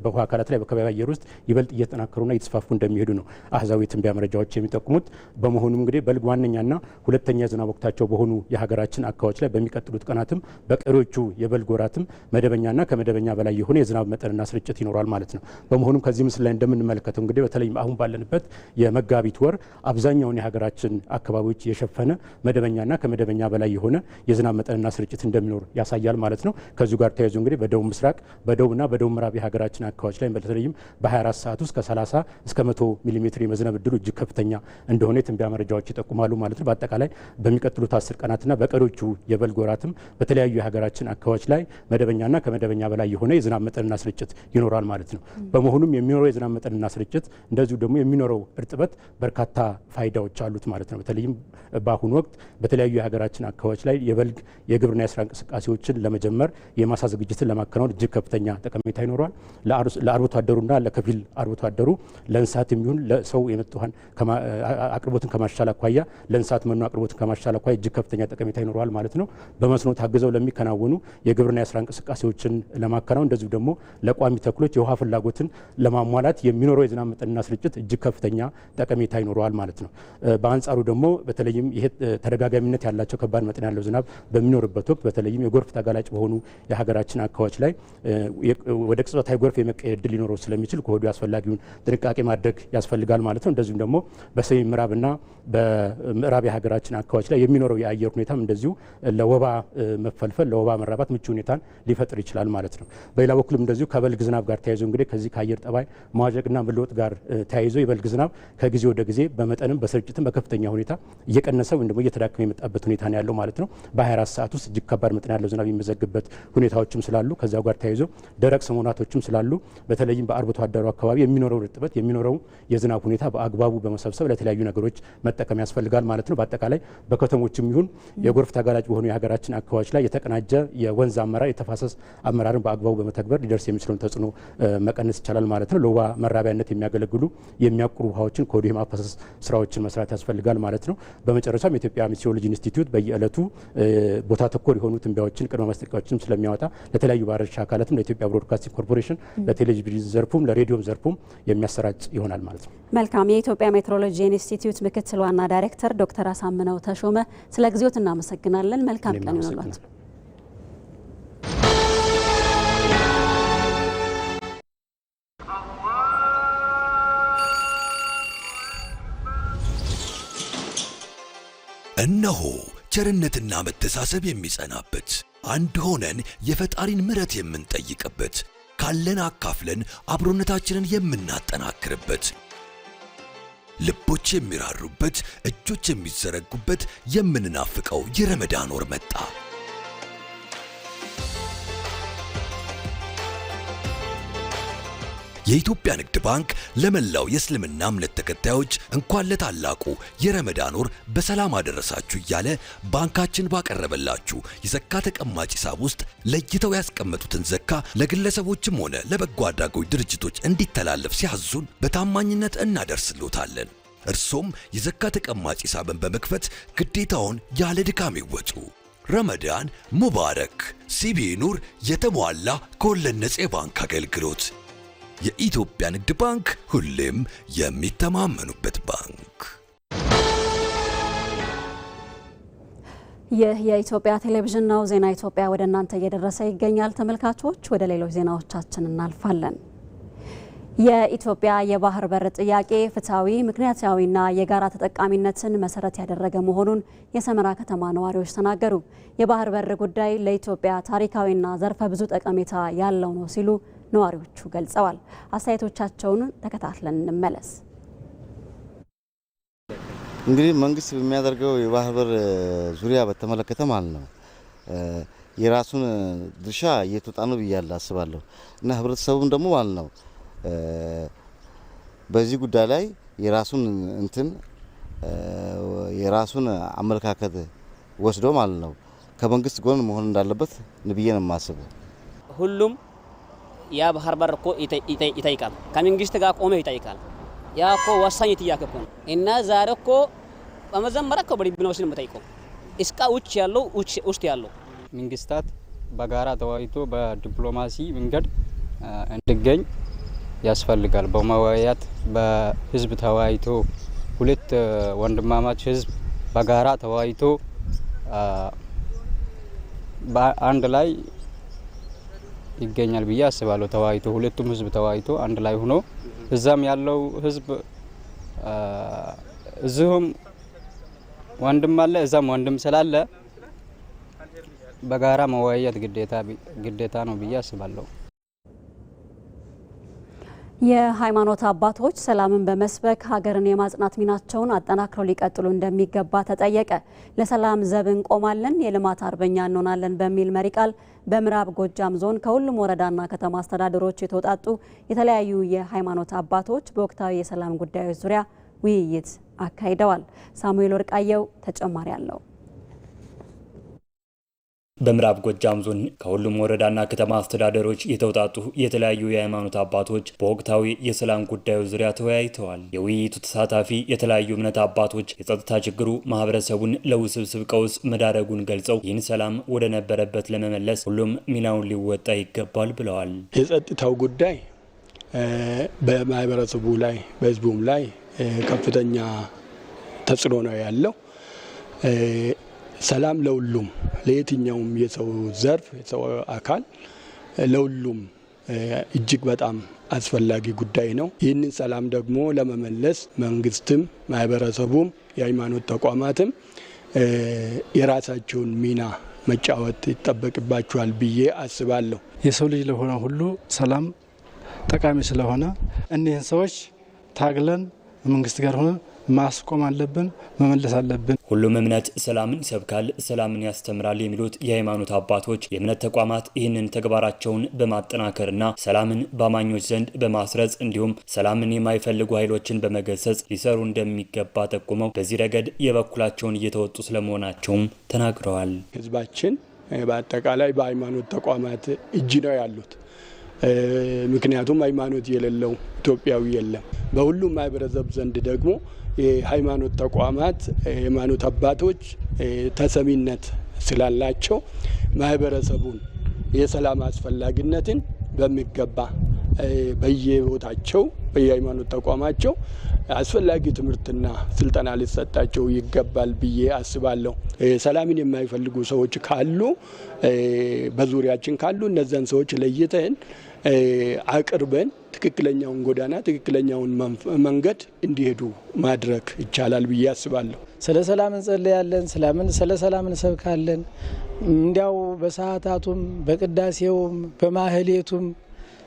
በውሃ አካላት ላይ በከባቢ አየር ውስጥ ይበልጥ እየተጠናከሩና እየተስፋፉ እንደሚሄዱ ነው አህዛዊ ትንበያ መረጃዎች የሚጠቁሙት። በመሆኑም እንግዲህ በልግ ዋነኛና ሁለተኛ የዝናብ ወቅታቸው በሆኑ የሀገራችን አካባቢዎች ላይ በሚቀጥሉት ቀናትም በቀሪዎቹ የበልግ ወራትም መደበኛና ከመደበኛ በላይ የሆነ የዝናብ መጠንና ስርጭት ይኖራል ማለት ነው። በመሆኑም ከዚህ ምስል ላይ እንደምንመለከተው እንግዲህ በተለይም አሁን ባለንበት የመጋቢት ወር አብዛኛውን የሀገራችን አካባቢዎች የሸፈነ መደበኛና ከመደበኛ በላይ የሆነ የዝናብ መጠንና ስርጭት እንደሚኖር ያሳያል ማለት ነው። ከዚሁ ጋር ተያይዞ እንግዲህ በደቡብ ምስራቅ በደቡብና በደቡብ ምዕራብ የሀገራችን አካባቢዎች ላይ በተለይም በ24 ሰዓት ውስጥ ከ30 እስከ 100 ሚሊ ሜትር የመዝነብ እድሉ እጅግ ከፍተኛ እንደሆነ የትንበያ መረጃዎች ይጠቁማሉ ማለት ነው። በአጠቃላይ በሚቀጥሉት 10 ቀናትና በቀሪዎቹ የበልግ ወራትም በተለያዩ የሀገራችን አካባቢዎች ላይ መደበኛና ከመደበኛ በላይ የሆነ የዝናብ መጠንና ስርጭት ይኖራል ማለት ነው። በመሆኑም የሚኖረው የዝናብ መጠንና ስርጭት እንደዚሁ ደግሞ የሚኖረው እርጥበት በርካታ ፋይዳዎች አሉት ማለት ነው። በተለይም በአሁኑ ወቅት በተለያዩ የሀገራችን አካባቢዎች ላይ የበልግ የግብርና የስራ እንቅስቃሴዎችን ለመጀመር የማሳ ዝግጅትን ለማከናወን እጅግ ከፍተኛ ጠቀሜታ ይኖረዋል። ለአርብቶ አደሩና ለከፊል አርብቶ አደሩ ለእንስሳት የሚሆን ለሰው የመጥ ውሃን አቅርቦትን ከማሻሻል አኳያ ለእንስሳት መኖ አቅርቦትን ከማሻሻል አኳያ እጅግ ከፍተኛ ጠቀሜታ ይኖረዋል ማለት ነው። በመስኖ ታግዘው ለሚከናወኑ የግብርና የስራ እንቅስቃሴዎችን ለማከናወን እንደዚሁ ደግሞ ለቋሚ ተክሎች የውሃ ፍላጎትን ለማሟላት የሚኖረው የዝናብ መጠንና ስርጭት እጅግ ከፍተኛ ጠቀሜታ ይኖረዋል ማለት ነው። በአንጻሩ ደግሞ በተለይም ይሄ ተደጋጋሚነት ያላቸው ከባድ መጠን ያለው ዝናብ በሚኖርበት ወቅት በተለይም የጎርፍ ተጋላጭ በሆኑ የሀገራችን አካባቢዎች ላይ ወደ ቅጽበታዊ ጎርፍ የመቀየር እድል ሊኖረው ስለሚችል ከወዲሁ አስፈላጊውን ጥንቃቄ ማድረግ ያስፈልጋል ማለት ነው። እንደዚሁም ደግሞ በሰሜን ምዕራብና በምዕራብ የሀገራችን አካባቢዎች ላይ የሚኖረው የአየር ሁኔታም እንደዚሁ ለወባ መፈልፈል ለወባ መራባት ምቹ ሁኔታን ሊፈጥር ይችላል ማለት ነው። በሌላ በኩልም እንደዚሁ ከበልግ ዝናብ ጋር ተያይዞ እንግዲህ ከዚህ ከአየር ጠባይ መዋዠቅና መለወጥ ጋር ተያይዞ የበልግ ዝናብ ከጊዜ ወደ ጊዜ በመጠንም በስርጭትም በከፍተኛ ሁኔታ እየቀነሰ ወይም ደግሞ እየተዳከመ የመጣበት ሁኔታ ነው ያለው ማለት ነው። በ24 ሰዓት ውስጥ እጅግ ከባድ መጠን ያለው ዝናብ የሚመዘግበት ሁኔታዎችም ስላሉ ከዚያው ጋር ተያይዞ ደረቅ ሰሞናቶችም ስላሉ በተለይም በአርብቶ አደሩ አካባቢ የሚኖረው እርጥበት የሚኖረው የዝናብ ሁኔታ በአግባቡ በመሰብሰብ ለተለያዩ ነገሮች መጠቀም ያስፈልጋል ማለት ነው። በአጠቃላይ በከተሞችም ይሁን የጎርፍ ተጋላጭ በሆኑ የሀገራችን አካባቢዎች ላይ የተቀናጀ የወንዝ አመራር የተፋሰስ አመራርን በአግባቡ በመተግበር ሊደርስ የሚችለውን ተጽዕኖ መቀነስ ይቻላል ማለት ነው። ለውሃ መራቢያነት የሚያገለግሉ የሚያቁሩ ውሃዎችን ከወዲሁ የማፋሰስ ስራዎችን መስራት ያስፈልጋል ማለት ነው። በመጨረሻም የኢትዮጵያ ሜትሮሎጂ ኢንስቲትዩት በየዕለቱ ቦታ ተኮር የሆኑ ትንበያዎችን ቅድመ ማስጠንቀቂያዎችን ስለሚያወጣ ለተለያዩ ባለድርሻ አካላትም ለኢትዮጵያ ብሮድካስቲንግ ኮርፖሬሽን ለቴሌቪዥን ዘርፉም ለሬዲዮም ዘርፉም የሚያሰራጭ ይሆናል ማለት ነው። መልካም። የኢትዮጵያ ሜትሮሎጂ ኢንስቲትዩት ምክትል ዋና ዳይሬክተር ዶክተር አሳምነው ተሾመ ስለ ጊዜዎት እናመሰግናለን። መልካም ቀን ይሁንልዎት። እነሆ ቸርነትና መተሳሰብ የሚጸናበት አንድ ሆነን የፈጣሪን ምሕረት የምንጠይቅበት ካለን አካፍለን አብሮነታችንን የምናጠናክርበት ልቦች የሚራሩበት እጆች የሚዘረጉበት የምንናፍቀው የረመዳን ወር መጣ። የኢትዮጵያ ንግድ ባንክ ለመላው የእስልምና እምነት ተከታዮች እንኳን ለታላቁ የረመዳን ወር በሰላም አደረሳችሁ እያለ ባንካችን ባቀረበላችሁ የዘካ ተቀማጭ ሂሳብ ውስጥ ለይተው ያስቀመጡትን ዘካ ለግለሰቦችም ሆነ ለበጎ አድራጎት ድርጅቶች እንዲተላለፍ ሲያዙን በታማኝነት እናደርስሎታለን። እርሶም የዘካ ተቀማጭ ሂሳብን በመክፈት ግዴታውን ያለ ድካም ይወጡ። ረመዳን ሙባረክ። ሲቢኢ ኑር የተሟላ ከወለድ ነፃ የባንክ አገልግሎት። የኢትዮጵያ ንግድ ባንክ ሁሌም የሚተማመኑበት ባንክ። ይህ የኢትዮጵያ ቴሌቪዥን ነው። ዜና ኢትዮጵያ ወደ እናንተ እየደረሰ ይገኛል። ተመልካቾች ወደ ሌሎች ዜናዎቻችን እናልፋለን። የኢትዮጵያ የባህር በር ጥያቄ ፍትሐዊ፣ ምክንያታዊና የጋራ ተጠቃሚነትን መሰረት ያደረገ መሆኑን የሰመራ ከተማ ነዋሪዎች ተናገሩ። የባህር በር ጉዳይ ለኢትዮጵያ ታሪካዊና ዘርፈ ብዙ ጠቀሜታ ያለው ነው ሲሉ ነዋሪዎቹ ገልጸዋል። አስተያየቶቻቸውን ተከታትለን እንመለስ። እንግዲህ መንግስት በሚያደርገው የባህር በር ዙሪያ በተመለከተ ማለት ነው የራሱን ድርሻ እየተወጣ ነው ብያለሁ አስባለሁ እና ህብረተሰቡም ደግሞ ማለት ነው በዚህ ጉዳይ ላይ የራሱን የራሱን አመለካከት ወስዶ ማለት ነው ከመንግስት ጎን መሆን እንዳለበት ንብዬ ነው የማስበው። ሁሉም ያ ባህር በር እኮ ይጠይቃል፣ ከመንግስት ጋር ቆመ ይጠይቃል። ያ እኮ ወሳኝ ጥያቄ እኮ ነው እና ዛሬ እኮ በመጀመሪያ እኮ በዲፕሎማሲ ነው የምጠይቀው። እስከ ውጭ ያለው ውስጥ ያለው መንግስታት በጋራ ተወያይቶ በዲፕሎማሲ መንገድ እንዲገኝ ያስፈልጋል። በመወያየት በህዝብ ተወያይቶ ሁለት ወንድማማች ህዝብ በጋራ ተወያይቶ በአንድ ላይ ይገኛል ብዬ አስባለሁ። ተወያይቶ ሁለቱም ህዝብ ተወያይቶ አንድ ላይ ሆኖ እዛም ያለው ህዝብ እዚሁም ወንድም አለ እዛም ወንድም ስላለ በጋራ መወያየት ግዴታ ነው ብዬ አስባለሁ። የሃይማኖት አባቶች ሰላምን በመስበክ ሀገርን የማጽናት ሚናቸውን አጠናክረው ሊቀጥሉ እንደሚገባ ተጠየቀ። ለሰላም ዘብ እንቆማለን፣ የልማት አርበኛ እንሆናለን በሚል መሪ ቃል በምዕራብ ጎጃም ዞን ከሁሉም ወረዳና ከተማ አስተዳደሮች የተውጣጡ የተለያዩ የሃይማኖት አባቶች በወቅታዊ የሰላም ጉዳዮች ዙሪያ ውይይት አካሂደዋል። ሳሙኤል ወርቃየው ተጨማሪ አለው። በምዕራብ ጎጃም ዞን ከሁሉም ወረዳና ከተማ አስተዳደሮች የተውጣጡ የተለያዩ የሃይማኖት አባቶች በወቅታዊ የሰላም ጉዳዮች ዙሪያ ተወያይተዋል። የውይይቱ ተሳታፊ የተለያዩ እምነት አባቶች የጸጥታ ችግሩ ማህበረሰቡን ለውስብስብ ቀውስ መዳረጉን ገልጸው ይህን ሰላም ወደ ነበረበት ለመመለስ ሁሉም ሚናውን ሊወጣ ይገባል ብለዋል። የጸጥታው ጉዳይ በማህበረሰቡ ላይ በህዝቡም ላይ ከፍተኛ ተጽዕኖ ነው ያለው። ሰላም ለሁሉም ለየትኛውም የሰው ዘርፍ የሰው አካል ለሁሉም እጅግ በጣም አስፈላጊ ጉዳይ ነው። ይህንን ሰላም ደግሞ ለመመለስ መንግስትም ማህበረሰቡም የሃይማኖት ተቋማትም የራሳቸውን ሚና መጫወት ይጠበቅባቸዋል ብዬ አስባለሁ። የሰው ልጅ ለሆነ ሁሉ ሰላም ጠቃሚ ስለሆነ እኒህን ሰዎች ታግለን መንግስት ጋር ሆነ ማስቆም አለብን፣ መመለስ አለብን። ሁሉም እምነት ሰላምን ይሰብካል፣ ሰላምን ያስተምራል የሚሉት የሃይማኖት አባቶች የእምነት ተቋማት ይህንን ተግባራቸውን በማጠናከርና ሰላምን በአማኞች ዘንድ በማስረጽ እንዲሁም ሰላምን የማይፈልጉ ኃይሎችን በመገሰጽ ሊሰሩ እንደሚገባ ጠቁመው በዚህ ረገድ የበኩላቸውን እየተወጡ ስለመሆናቸውም ተናግረዋል። ህዝባችን በአጠቃላይ በሃይማኖት ተቋማት እጅ ነው ያሉት። ምክንያቱም ሃይማኖት የሌለው ኢትዮጵያዊ የለም። በሁሉም ማህበረሰብ ዘንድ ደግሞ የሃይማኖት ተቋማት የሃይማኖት አባቶች ተሰሚነት ስላላቸው ማህበረሰቡን የሰላም አስፈላጊነትን በሚገባ በየቦታቸው በየሃይማኖት ተቋማቸው አስፈላጊ ትምህርትና ስልጠና ሊሰጣቸው ይገባል ብዬ አስባለሁ። ሰላምን የማይፈልጉ ሰዎች ካሉ በዙሪያችን ካሉ እነዛን ሰዎች ለይተን አቅርበን ትክክለኛውን ጎዳና ትክክለኛውን መንገድ እንዲሄዱ ማድረግ ይቻላል ብዬ አስባለሁ። ስለ ሰላም እንጸልያለን፣ ስለ ሰላም እንሰብካለን። እንዲያው በሰዓታቱም በቅዳሴውም በማህሌቱም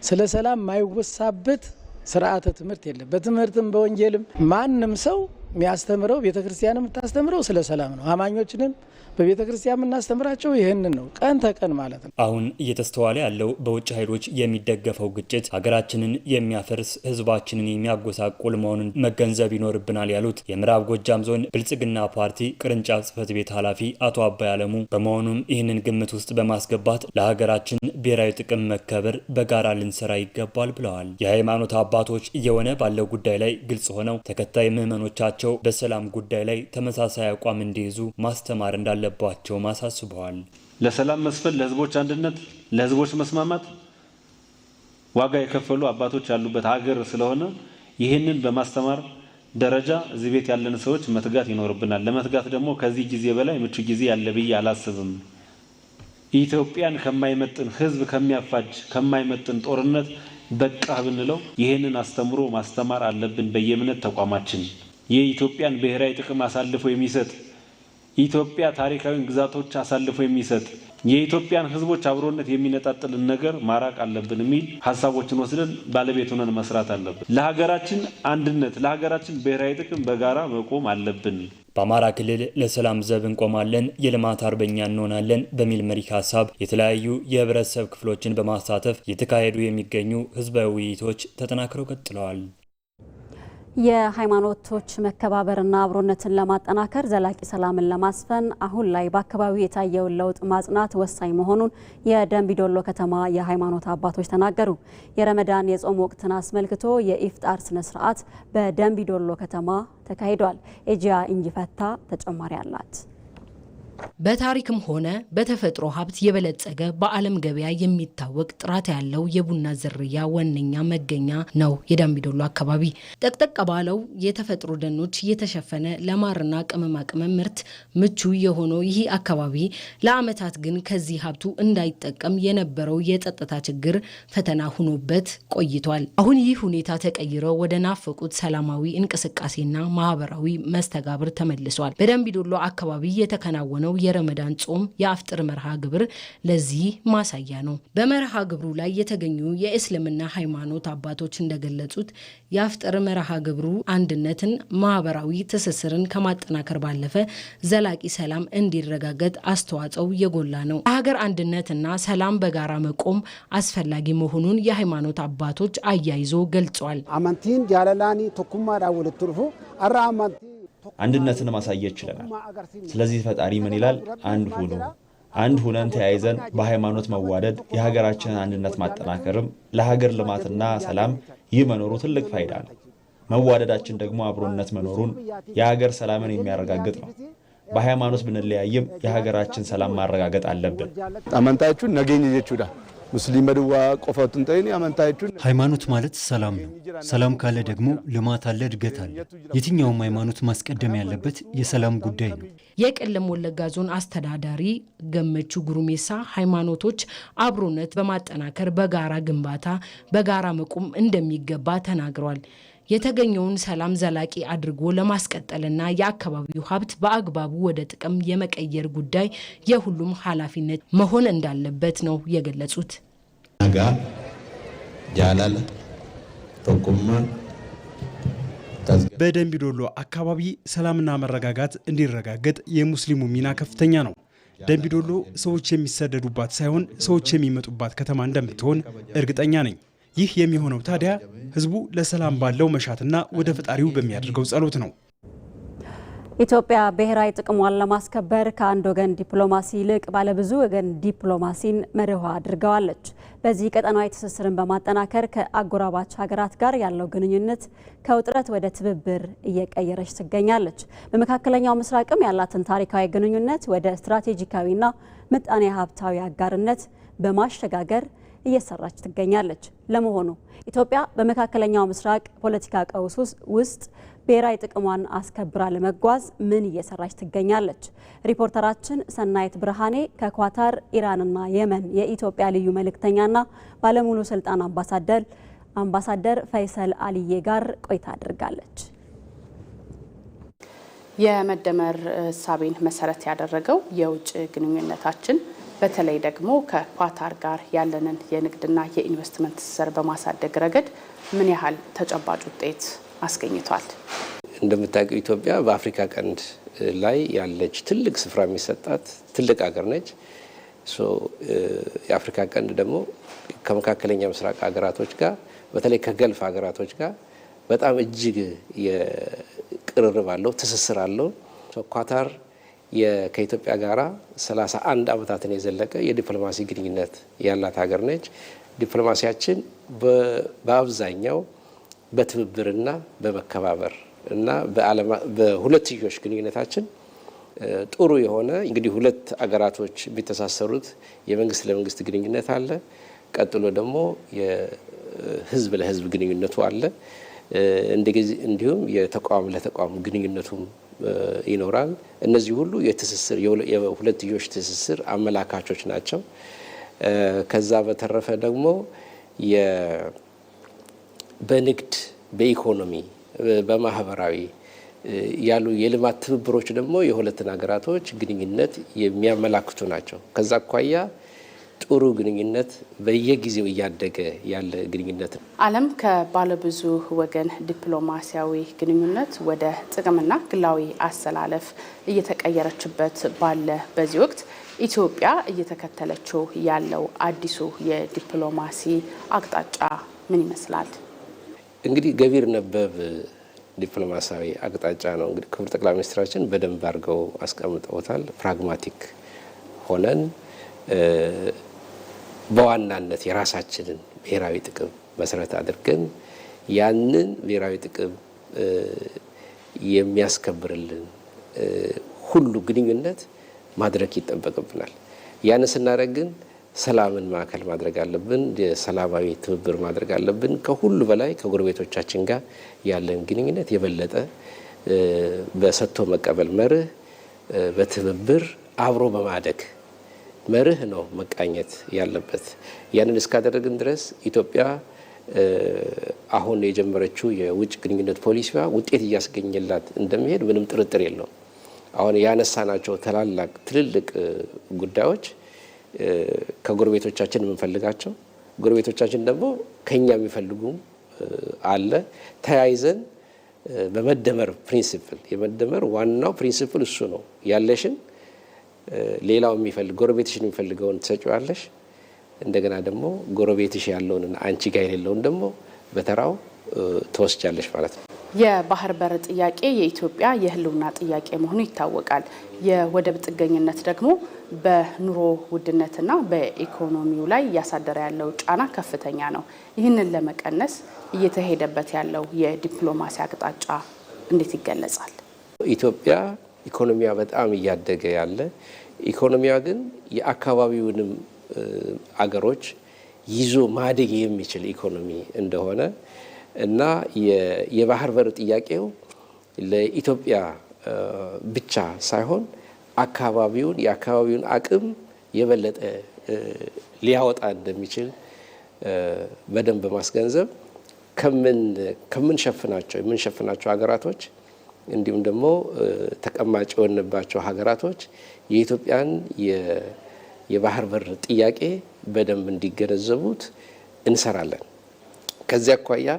ስለ ሰላም ማይወሳበት ስርዓተ ትምህርት የለም። በትምህርትም በወንጌልም ማንም ሰው የሚያስተምረው ቤተክርስቲያንም የምታስተምረው ስለ ሰላም ነው። አማኞችንም በቤተክርስቲያን የምናስተምራቸው ይህንን ነው፣ ቀን ተቀን ማለት ነው። አሁን እየተስተዋለ ያለው በውጭ ኃይሎች የሚደገፈው ግጭት ሀገራችንን የሚያፈርስ ህዝባችንን የሚያጎሳቁል መሆኑን መገንዘብ ይኖርብናል ያሉት የምዕራብ ጎጃም ዞን ብልጽግና ፓርቲ ቅርንጫፍ ጽህፈት ቤት ኃላፊ አቶ አባይ አለሙ፣ በመሆኑም ይህንን ግምት ውስጥ በማስገባት ለሀገራችን ብሔራዊ ጥቅም መከበር በጋራ ልንሰራ ይገባል ብለዋል። የሃይማኖት አባቶች እየሆነ ባለው ጉዳይ ላይ ግልጽ ሆነው ተከታይ ምዕመኖቻቸው በሰላም ጉዳይ ላይ ተመሳሳይ አቋም እንዲይዙ ማስተማር እንዳለባቸው አሳስበዋል። ለሰላም መስፈን፣ ለህዝቦች አንድነት፣ ለህዝቦች መስማማት ዋጋ የከፈሉ አባቶች ያሉበት ሀገር ስለሆነ ይህንን በማስተማር ደረጃ እዚህ ቤት ያለን ሰዎች መትጋት ይኖርብናል። ለመትጋት ደግሞ ከዚህ ጊዜ በላይ ምቹ ጊዜ ያለ ብዬ አላስብም። ኢትዮጵያን ከማይመጥን ህዝብ ከሚያፋጅ ከማይመጥን ጦርነት በቃ ብንለው ይህንን አስተምሮ ማስተማር አለብን። በየእምነት ተቋማችን የኢትዮጵያን ብሔራዊ ጥቅም አሳልፎ የሚሰጥ ኢትዮጵያ ታሪካዊ ግዛቶች አሳልፎ የሚሰጥ የኢትዮጵያን ህዝቦች አብሮነት የሚነጣጥልን ነገር ማራቅ አለብን የሚል ሀሳቦችን ወስደን ባለቤት ሆነን መስራት አለብን። ለሀገራችን አንድነት፣ ለሀገራችን ብሔራዊ ጥቅም በጋራ መቆም አለብን። በአማራ ክልል ለሰላም ዘብ እንቆማለን፣ የልማት አርበኛ እንሆናለን በሚል መሪ ሀሳብ የተለያዩ የህብረተሰብ ክፍሎችን በማሳተፍ እየተካሄዱ የሚገኙ ህዝባዊ ውይይቶች ተጠናክረው ቀጥለዋል። የሃይማኖቶች መከባበርና አብሮነትን ለማጠናከር ዘላቂ ሰላምን ለማስፈን አሁን ላይ በአካባቢው የታየውን ለውጥ ማጽናት ወሳኝ መሆኑን የደንቢ ዶሎ ከተማ የሃይማኖት አባቶች ተናገሩ። የረመዳን የጾም ወቅትን አስመልክቶ የኢፍጣር ስነ ስርዓት በደንቢ ዶሎ ከተማ ተካሂዷል። ኤጂያ እንጂፈታ ተጨማሪ አላት። በታሪክም ሆነ በተፈጥሮ ሀብት የበለጸገ በዓለም ገበያ የሚታወቅ ጥራት ያለው የቡና ዝርያ ዋነኛ መገኛ ነው የደንቢ ዶሎ አካባቢ። ጠቅጠቅ ባለው የተፈጥሮ ደኖች የተሸፈነ ለማርና ቅመማ ቅመም ምርት ምቹ የሆነው ይህ አካባቢ ለዓመታት ግን ከዚህ ሀብቱ እንዳይጠቀም የነበረው የጸጥታ ችግር ፈተና ሆኖበት ቆይቷል። አሁን ይህ ሁኔታ ተቀይሮ ወደ ናፈቁት ሰላማዊ እንቅስቃሴና ማህበራዊ መስተጋብር ተመልሷል። በደንቢ ዶሎ አካባቢ የተከናወነው የረመዳን ጾም የአፍጥር መርሃ ግብር ለዚህ ማሳያ ነው። በመርሃ ግብሩ ላይ የተገኙ የእስልምና ሃይማኖት አባቶች እንደገለጹት የአፍጥር መርሃ ግብሩ አንድነትን፣ ማህበራዊ ትስስርን ከማጠናከር ባለፈ ዘላቂ ሰላም እንዲረጋገጥ አስተዋጽኦ የጎላ ነው። ሀገር አንድነትና ሰላም በጋራ መቆም አስፈላጊ መሆኑን የሃይማኖት አባቶች አያይዞ ገልጸዋል። አማንቲን ጃለላኒ ቶኩማ ዳውል ትርፉ አራ አማንቲ አንድነትን ማሳየት ችለናል። ስለዚህ ፈጣሪ ምን ይላል? አንድ ሁኑ። አንድ ሁነን ተያይዘን በሃይማኖት መዋደድ የሀገራችንን አንድነት ማጠናከርም ለሀገር ልማትና ሰላም ይህ መኖሩ ትልቅ ፋይዳ ነው። መዋደዳችን ደግሞ አብሮነት መኖሩን የሀገር ሰላምን የሚያረጋግጥ ነው። በሃይማኖት ብንለያይም የሀገራችን ሰላም ማረጋገጥ አለብን። አመንታችሁን ነገኝ ይችላል ሙስሊም በድዋ ቆፈቱን ጠይኒ አመንታችሁን ሃይማኖት ማለት ሰላም ነው። ሰላም ካለ ደግሞ ልማት አለ፣ እድገት አለ። የትኛውም ሃይማኖት ማስቀደም ያለበት የሰላም ጉዳይ ነው። የቄለም ወለጋ ዞን አስተዳዳሪ ገመቹ ጉሩሜሳ ሃይማኖቶች አብሮነት በማጠናከር በጋራ ግንባታ በጋራ መቆም እንደሚገባ ተናግረዋል። የተገኘውን ሰላም ዘላቂ አድርጎ ለማስቀጠልና የአካባቢው ሀብት በአግባቡ ወደ ጥቅም የመቀየር ጉዳይ የሁሉም ኃላፊነት መሆን እንዳለበት ነው የገለጹት። ነጋ ጃላል ቶኩማ በደንቢ ዶሎ አካባቢ ሰላምና መረጋጋት እንዲረጋገጥ የሙስሊሙ ሚና ከፍተኛ ነው። ደንቢ ዶሎ ሰዎች የሚሰደዱባት ሳይሆን ሰዎች የሚመጡባት ከተማ እንደምትሆን እርግጠኛ ነኝ። ይህ የሚሆነው ታዲያ ህዝቡ ለሰላም ባለው መሻትና ወደ ፈጣሪው በሚያደርገው ጸሎት ነው። ኢትዮጵያ ብሔራዊ ጥቅሟን ለማስከበር ከአንድ ወገን ዲፕሎማሲ ይልቅ ባለብዙ ወገን ዲፕሎማሲን መርህ አድርገዋለች። በዚህ ቀጠናዊ ትስስርን በማጠናከር ከአጎራባች ሀገራት ጋር ያለው ግንኙነት ከውጥረት ወደ ትብብር እየቀየረች ትገኛለች። በመካከለኛው ምስራቅም ያላትን ታሪካዊ ግንኙነት ወደ ስትራቴጂካዊና ምጣኔ ሀብታዊ አጋርነት በማሸጋገር እየሰራች ትገኛለች። ለመሆኑ ኢትዮጵያ በመካከለኛው ምስራቅ ፖለቲካ ቀውስ ውስጥ ብሔራዊ ጥቅሟን አስከብራ ለመጓዝ ምን እየሰራች ትገኛለች? ሪፖርተራችን ሰናይት ብርሃኔ ከኳታር፣ ኢራንና የመን የኢትዮጵያ ልዩ መልእክተኛና ባለሙሉ ስልጣን አምባሳደር ፈይሰል አልዬ ጋር ቆይታ አድርጋለች። የመደመር እሳቤን መሰረት ያደረገው የውጭ ግንኙነታችን በተለይ ደግሞ ከኳታር ጋር ያለንን የንግድና የኢንቨስትመንት ትስስር በማሳደግ ረገድ ምን ያህል ተጨባጭ ውጤት አስገኝቷል? እንደምታውቀው ኢትዮጵያ በአፍሪካ ቀንድ ላይ ያለች ትልቅ ስፍራ የሚሰጣት ትልቅ ሀገር ነች። የአፍሪካ ቀንድ ደግሞ ከመካከለኛ ምስራቅ ሀገራቶች ጋር በተለይ ከገልፍ ሀገራቶች ጋር በጣም እጅግ የቅርርብ አለው፣ ትስስር አለው። ኳታር ከኢትዮጵያ ጋራ 31 ዓመታትን የዘለቀ የዲፕሎማሲ ግንኙነት ያላት ሀገር ነች። ዲፕሎማሲያችን በአብዛኛው በትብብርና በመከባበር እና በሁለትዮሽ ግንኙነታችን ጥሩ የሆነ እንግዲህ ሁለት አገራቶች የሚተሳሰሩት የመንግስት ለመንግስት ግንኙነት አለ። ቀጥሎ ደግሞ የህዝብ ለህዝብ ግንኙነቱ አለ። እንዲሁም የተቋም ለተቋም ግንኙነቱም ይኖራል። እነዚህ ሁሉ የትስስር የሁለትዮሽ ትስስር አመላካቾች ናቸው። ከዛ በተረፈ ደግሞ በንግድ፣ በኢኮኖሚ፣ በማህበራዊ ያሉ የልማት ትብብሮች ደግሞ የሁለቱን ሀገራቶች ግንኙነት የሚያመላክቱ ናቸው። ከዛ አኳያ ጥሩ ግንኙነት በየጊዜው እያደገ ያለ ግንኙነት ነው። ዓለም ከባለብዙ ወገን ዲፕሎማሲያዊ ግንኙነት ወደ ጥቅምና ግላዊ አሰላለፍ እየተቀየረችበት ባለ በዚህ ወቅት ኢትዮጵያ እየተከተለችው ያለው አዲሱ የዲፕሎማሲ አቅጣጫ ምን ይመስላል? እንግዲህ ገቢር ነበብ ዲፕሎማሲያዊ አቅጣጫ ነው። እንግዲህ ክቡር ጠቅላይ ሚኒስትራችን በደንብ አድርገው አስቀምጠውታል። ፕራግማቲክ ሆነን በዋናነት የራሳችንን ብሔራዊ ጥቅም መሰረት አድርገን ያንን ብሔራዊ ጥቅም የሚያስከብርልን ሁሉ ግንኙነት ማድረግ ይጠበቅብናል። ያን ስናደርግ ግን ሰላምን ማዕከል ማድረግ አለብን። የሰላማዊ ትብብር ማድረግ አለብን። ከሁሉ በላይ ከጎረቤቶቻችን ጋር ያለን ግንኙነት የበለጠ በሰጥቶ መቀበል መርህ፣ በትብብር አብሮ በማደግ መርህ ነው መቃኘት ያለበት። ያንን እስካደረግን ድረስ ኢትዮጵያ አሁን የጀመረችው የውጭ ግንኙነት ፖሊሲዋ ውጤት እያስገኘላት እንደሚሄድ ምንም ጥርጥር የለውም። አሁን ያነሳናቸው ትልልቅ ጉዳዮች ከጎረቤቶቻችን የምንፈልጋቸው ጎረቤቶቻችን ደግሞ ከኛ የሚፈልጉም አለ። ተያይዘን በመደመር ፕሪንሲፕል የመደመር ዋናው ፕሪንሲፕል እሱ ነው። ያለሽን ሌላው የሚፈልግ ጎረቤትሽን የሚፈልገውን ትሰጪዋለሽ። እንደገና ደግሞ ጎረቤትሽ ያለውን አንቺ ጋር የሌለውን ደግሞ በተራው ትወስጃለሽ ማለት ነው። የባህር በር ጥያቄ የኢትዮጵያ የሕልውና ጥያቄ መሆኑ ይታወቃል። የወደብ ጥገኝነት ደግሞ በኑሮ ውድነትና በኢኮኖሚው ላይ እያሳደረ ያለው ጫና ከፍተኛ ነው። ይህንን ለመቀነስ እየተሄደበት ያለው የዲፕሎማሲ አቅጣጫ እንዴት ይገለጻል? ኢትዮጵያ ኢኮኖሚያ በጣም እያደገ ያለ ኢኮኖሚያ ግን የአካባቢውንም አገሮች ይዞ ማደግ የሚችል ኢኮኖሚ እንደሆነ እና የባህር በር ጥያቄው ለኢትዮጵያ ብቻ ሳይሆን የአካባቢውን አቅም የበለጠ ሊያወጣ እንደሚችል በደንብ ማስገንዘብ የምንሸፍናቸው ሀገራቶች እንዲሁም ደግሞ ተቀማጭ የሆንባቸው ሀገራቶች የኢትዮጵያን የባህር በር ጥያቄ በደንብ እንዲገነዘቡት እንሰራለን። ከዚያ አኳያ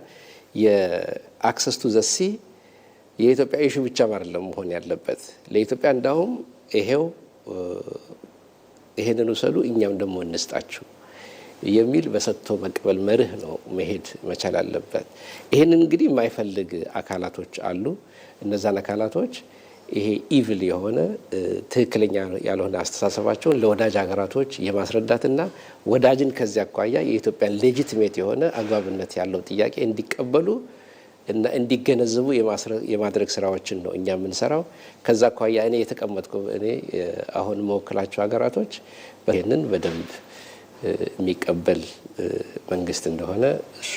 የአክሰስ ቱ ዘ ሲ የኢትዮጵያ ኢሹ ብቻ አይደለም መሆን ያለበት። ለኢትዮጵያ እንዳውም ይሄንን ውሰዱ እኛም ደግሞ እንስጣችሁ የሚል በሰጥቶ መቀበል መርህ ነው መሄድ መቻል አለበት። ይሄንን እንግዲህ የማይፈልግ አካላቶች አሉ። እነዛን አካላቶች ይሄ ኢቪል የሆነ ትክክለኛ ያልሆነ አስተሳሰባቸውን ለወዳጅ ሀገራቶች የማስረዳትና ወዳጅን ከዚያ አኳያ የኢትዮጵያን ሌጂቲሜት የሆነ አግባብነት ያለው ጥያቄ እንዲቀበሉ እና እንዲገነዘቡ የማድረግ ስራዎችን ነው እኛ የምንሰራው። ከዛ አኳያ እኔ አሁን መወክላቸው ሀገራቶች ይህንን በደንብ የሚቀበል መንግስት እንደሆነ እሱ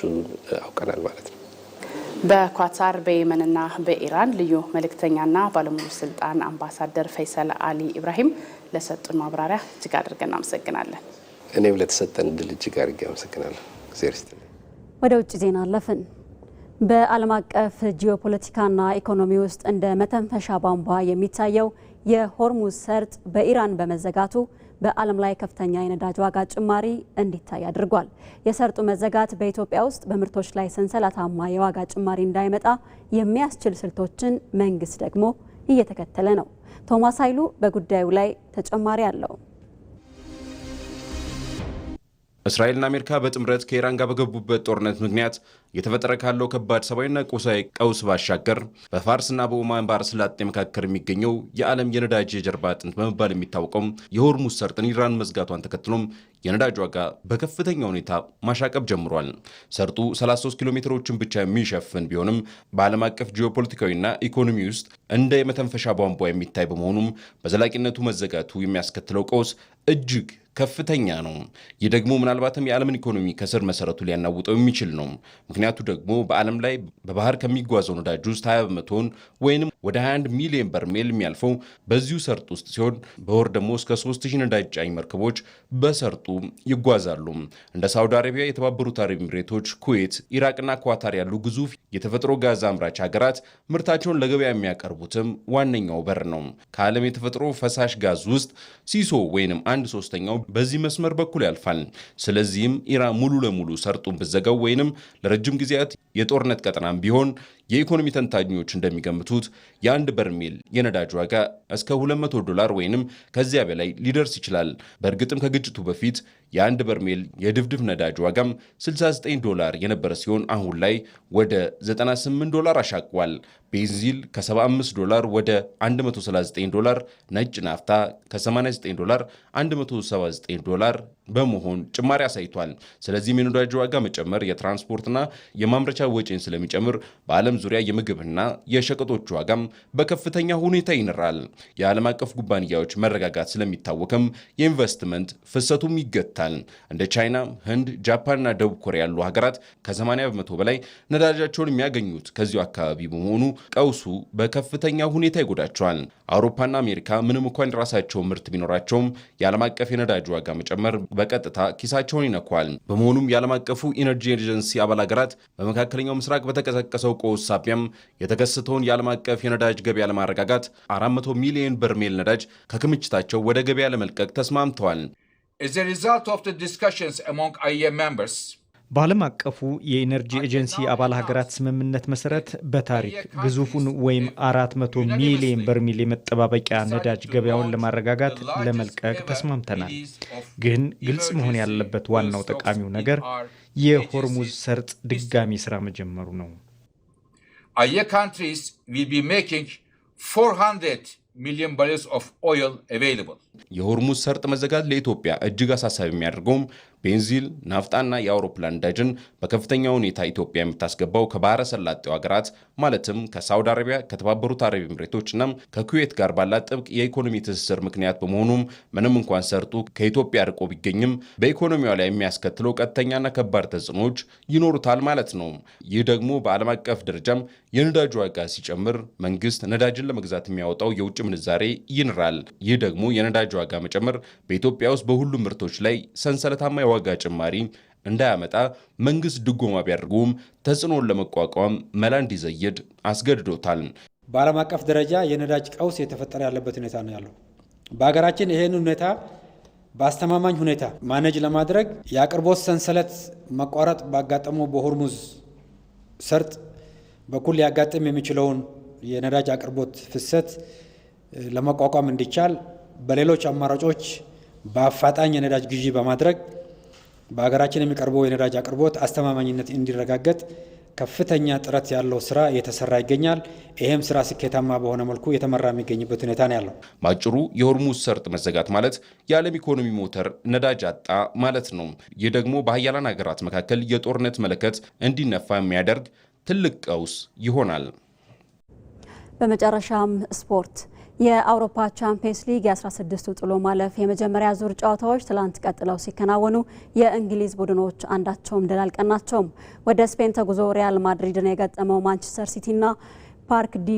አውቀናል ማለት ነው። በኳታር በየመንና በኢራን ልዩ መልእክተኛና ባለሙሉ ስልጣን አምባሳደር ፈይሰል አሊ ኢብራሂም ለሰጡን ማብራሪያ እጅግ አድርገን እናመሰግናለን። እኔም ለተሰጠን እድል እጅግ አድርጌ አመሰግናለሁ። እግዚአብሔር ይስጥልኝ። ወደ ውጭ ዜና አለፍን። በዓለም አቀፍ ጂኦፖለቲካና ኢኮኖሚ ውስጥ እንደ መተንፈሻ ቧንቧ የሚታየው የሆርሙዝ ሰርጥ በኢራን በመዘጋቱ በዓለም ላይ ከፍተኛ የነዳጅ ዋጋ ጭማሪ እንዲታይ አድርጓል። የሰርጡ መዘጋት በኢትዮጵያ ውስጥ በምርቶች ላይ ሰንሰለታማ የዋጋ ጭማሪ እንዳይመጣ የሚያስችል ስልቶችን መንግስት ደግሞ እየተከተለ ነው። ቶማስ ኃይሉ በጉዳዩ ላይ ተጨማሪ አለው። እስራኤልና አሜሪካ በጥምረት ከኢራን ጋር በገቡበት ጦርነት ምክንያት እየተፈጠረ ካለው ከባድ ሰብአዊና ቁሳዊ ቀውስ ባሻገር በፋርስና በኦማን ባህረ ሰላጤ መካከል የሚገኘው የዓለም የነዳጅ የጀርባ አጥንት በመባል የሚታወቀው የሆርሙዝ ሰርጥን ኢራን መዝጋቷን ተከትሎም የነዳጅ ዋጋ በከፍተኛ ሁኔታ ማሻቀብ ጀምሯል። ሰርጡ 33 ኪሎ ሜትሮችን ብቻ የሚሸፍን ቢሆንም በዓለም አቀፍ ጂኦፖለቲካዊና ኢኮኖሚ ውስጥ እንደ የመተንፈሻ ቧንቧ የሚታይ በመሆኑም በዘላቂነቱ መዘጋቱ የሚያስከትለው ቀውስ እጅግ ከፍተኛ ነው። ይህ ደግሞ ምናልባትም የዓለምን ኢኮኖሚ ከስር መሰረቱ ሊያናውጠው የሚችል ነው። ምክንያቱ ደግሞ በዓለም ላይ በባህር ከሚጓዘው ነዳጅ ውስጥ 20 በመቶውን ወይንም ወደ 21 ሚሊዮን በርሜል የሚያልፈው በዚሁ ሰርጥ ውስጥ ሲሆን በወር ደግሞ እስከ 3000 ነዳጅ ጫኝ መርከቦች በሰርጡ ይጓዛሉ። እንደ ሳውዲ አረቢያ፣ የተባበሩት አረብ ኤሚሬቶች፣ ኩዌት፣ ኢራቅና ኳታር ያሉ ግዙፍ የተፈጥሮ ጋዝ አምራች ሀገራት ምርታቸውን ለገበያ የሚያቀርቡትም ዋነኛው በር ነው። ከዓለም የተፈጥሮ ፈሳሽ ጋዝ ውስጥ ሲሶ ወይንም 1/3 በዚህ መስመር በኩል ያልፋል። ስለዚህም ኢራን ሙሉ ለሙሉ ሰርጡን ብዘጋው ወይንም ለረጅም ጊዜያት የጦርነት ቀጠናም ቢሆን የኢኮኖሚ ተንታኞች እንደሚገምቱት የአንድ በርሜል የነዳጅ ዋጋ እስከ $200 ወይንም ከዚያ በላይ ሊደርስ ይችላል። በእርግጥም ከግጭቱ በፊት የአንድ በርሜል የድፍድፍ ነዳጅ ዋጋም $69 የነበረ ሲሆን አሁን ላይ ወደ $98 አሻቅቧል። ቤንዚል ከ$75 ወደ $139፣ ነጭ ናፍታ ከ$89 $179 በመሆን ጭማሪ አሳይቷል። ስለዚህም የነዳጅ ዋጋ መጨመር የትራንስፖርትና የማምረቻ ወጪን ስለሚጨምር በዓለም ዙሪያ የምግብና የሸቀጦች ዋጋም በከፍተኛ ሁኔታ ይንራል። የዓለም አቀፍ ኩባንያዎች መረጋጋት ስለሚታወቅም የኢንቨስትመንት ፍሰቱም ይገታል። እንደ ቻይና፣ ህንድ፣ ጃፓንና ደቡብ ኮሪያ ያሉ ሀገራት ከ80% በላይ ነዳጃቸውን የሚያገኙት ከዚሁ አካባቢ በመሆኑ ቀውሱ በከፍተኛ ሁኔታ ይጎዳቸዋል። አውሮፓና አሜሪካ ምንም እንኳን የራሳቸው ምርት ቢኖራቸውም የዓለም አቀፍ የነዳጅ ዋጋ መጨመር በቀጥታ ኪሳቸውን ይነኳል። በመሆኑም የዓለም አቀፉ ኢነርጂ ኤጀንሲ አባል ሀገራት በመካከለኛው ምስራቅ በተቀሰቀሰው ቀውስ ሳቢያም የተከሰተውን የዓለም አቀፍ የነዳጅ ገበያ ለማረጋጋት 400 ሚሊዮን በርሜል ነዳጅ ከክምችታቸው ወደ ገበያ ለመልቀቅ ተስማምተዋል። በዓለም አቀፉ የኢነርጂ ኤጀንሲ አባል ሀገራት ስምምነት መሰረት በታሪክ ግዙፉን ወይም 400 ሚሊዮን በርሜል የመጠባበቂያ ነዳጅ ገበያውን ለማረጋጋት ለመልቀቅ ተስማምተናል። ግን ግልጽ መሆን ያለበት ዋናው ጠቃሚው ነገር የሆርሙዝ ሰርጥ ድጋሚ ስራ መጀመሩ ነው። 400 million barrels of oil available. የሆርሙዝ ሰርጥ መዘጋት ለኢትዮጵያ እጅግ አሳሳቢ የሚያደርገውም ቤንዚል፣ ናፍጣና የአውሮፕላን ነዳጅን በከፍተኛ ሁኔታ ኢትዮጵያ የምታስገባው ከባህረ ሰላጤው ሀገራት ማለትም ከሳውዲ አረቢያ፣ ከተባበሩት አረብ ኤምሬቶችና ከኩዌት ጋር ባላት ጥብቅ የኢኮኖሚ ትስስር ምክንያት በመሆኑም ምንም እንኳን ሰርጡ ከኢትዮጵያ ርቆ ቢገኝም በኢኮኖሚዋ ላይ የሚያስከትለው ቀጥተኛና ከባድ ተጽዕኖዎች ይኖሩታል ማለት ነው። ይህ ደግሞ በዓለም አቀፍ ደረጃም የነዳጅ ዋጋ ሲጨምር መንግስት ነዳጅን ለመግዛት የሚያወጣው የውጭ ምንዛሬ ይንራል። ይህ ደግሞ የነዳጅ ዋጋ መጨመር በኢትዮጵያ ውስጥ በሁሉም ምርቶች ላይ ሰንሰለታማ የዋጋ ጭማሪ እንዳያመጣ መንግስት ድጎማ ቢያደርጉም ተጽዕኖን ለመቋቋም መላ እንዲዘይድ አስገድዶታል። በዓለም አቀፍ ደረጃ የነዳጅ ቀውስ የተፈጠረ ያለበት ሁኔታ ነው ያለው። በሀገራችን ይህን ሁኔታ በአስተማማኝ ሁኔታ ማኔጅ ለማድረግ የአቅርቦት ሰንሰለት መቋረጥ ባጋጠመው በሆርሙዝ ሰርጥ በኩል ሊያጋጥም የሚችለውን የነዳጅ አቅርቦት ፍሰት ለመቋቋም እንዲቻል በሌሎች አማራጮች በአፋጣኝ የነዳጅ ግዢ በማድረግ በሀገራችን የሚቀርበው የነዳጅ አቅርቦት አስተማማኝነት እንዲረጋገጥ ከፍተኛ ጥረት ያለው ስራ እየተሰራ ይገኛል። ይህም ስራ ስኬታማ በሆነ መልኩ የተመራ የሚገኝበት ሁኔታ ነው ያለው። ባጭሩ የሆርሙዝ ሰርጥ መዘጋት ማለት የዓለም ኢኮኖሚ ሞተር ነዳጅ አጣ ማለት ነው። ይህ ደግሞ በሀያላን ሀገራት መካከል የጦርነት መለከት እንዲነፋ የሚያደርግ ትልቅ ቀውስ ይሆናል። በመጨረሻም ስፖርት። የአውሮፓ ቻምፒየንስ ሊግ የ16ቱ ጥሎ ማለፍ የመጀመሪያ ዙር ጨዋታዎች ትላንት ቀጥለው ሲከናወኑ የእንግሊዝ ቡድኖች አንዳቸውም ድል አልቀናቸውም። ወደ ስፔን ተጉዞ ሪያል ማድሪድን የገጠመው ማንቸስተር ሲቲና ፓርክ ዲ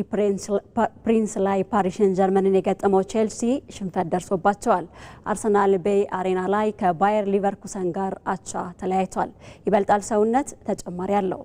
ፕሪንስ ላይ ፓሪስ ሴን ጀርመንን የገጠመው ቼልሲ ሽንፈት ደርሶባቸዋል። አርሰናል ቤይ አሬና ላይ ከባየር ሊቨርኩሰን ጋር አቻ ተለያይቷል። ይበልጣል ሰውነት ተጨማሪ አለው።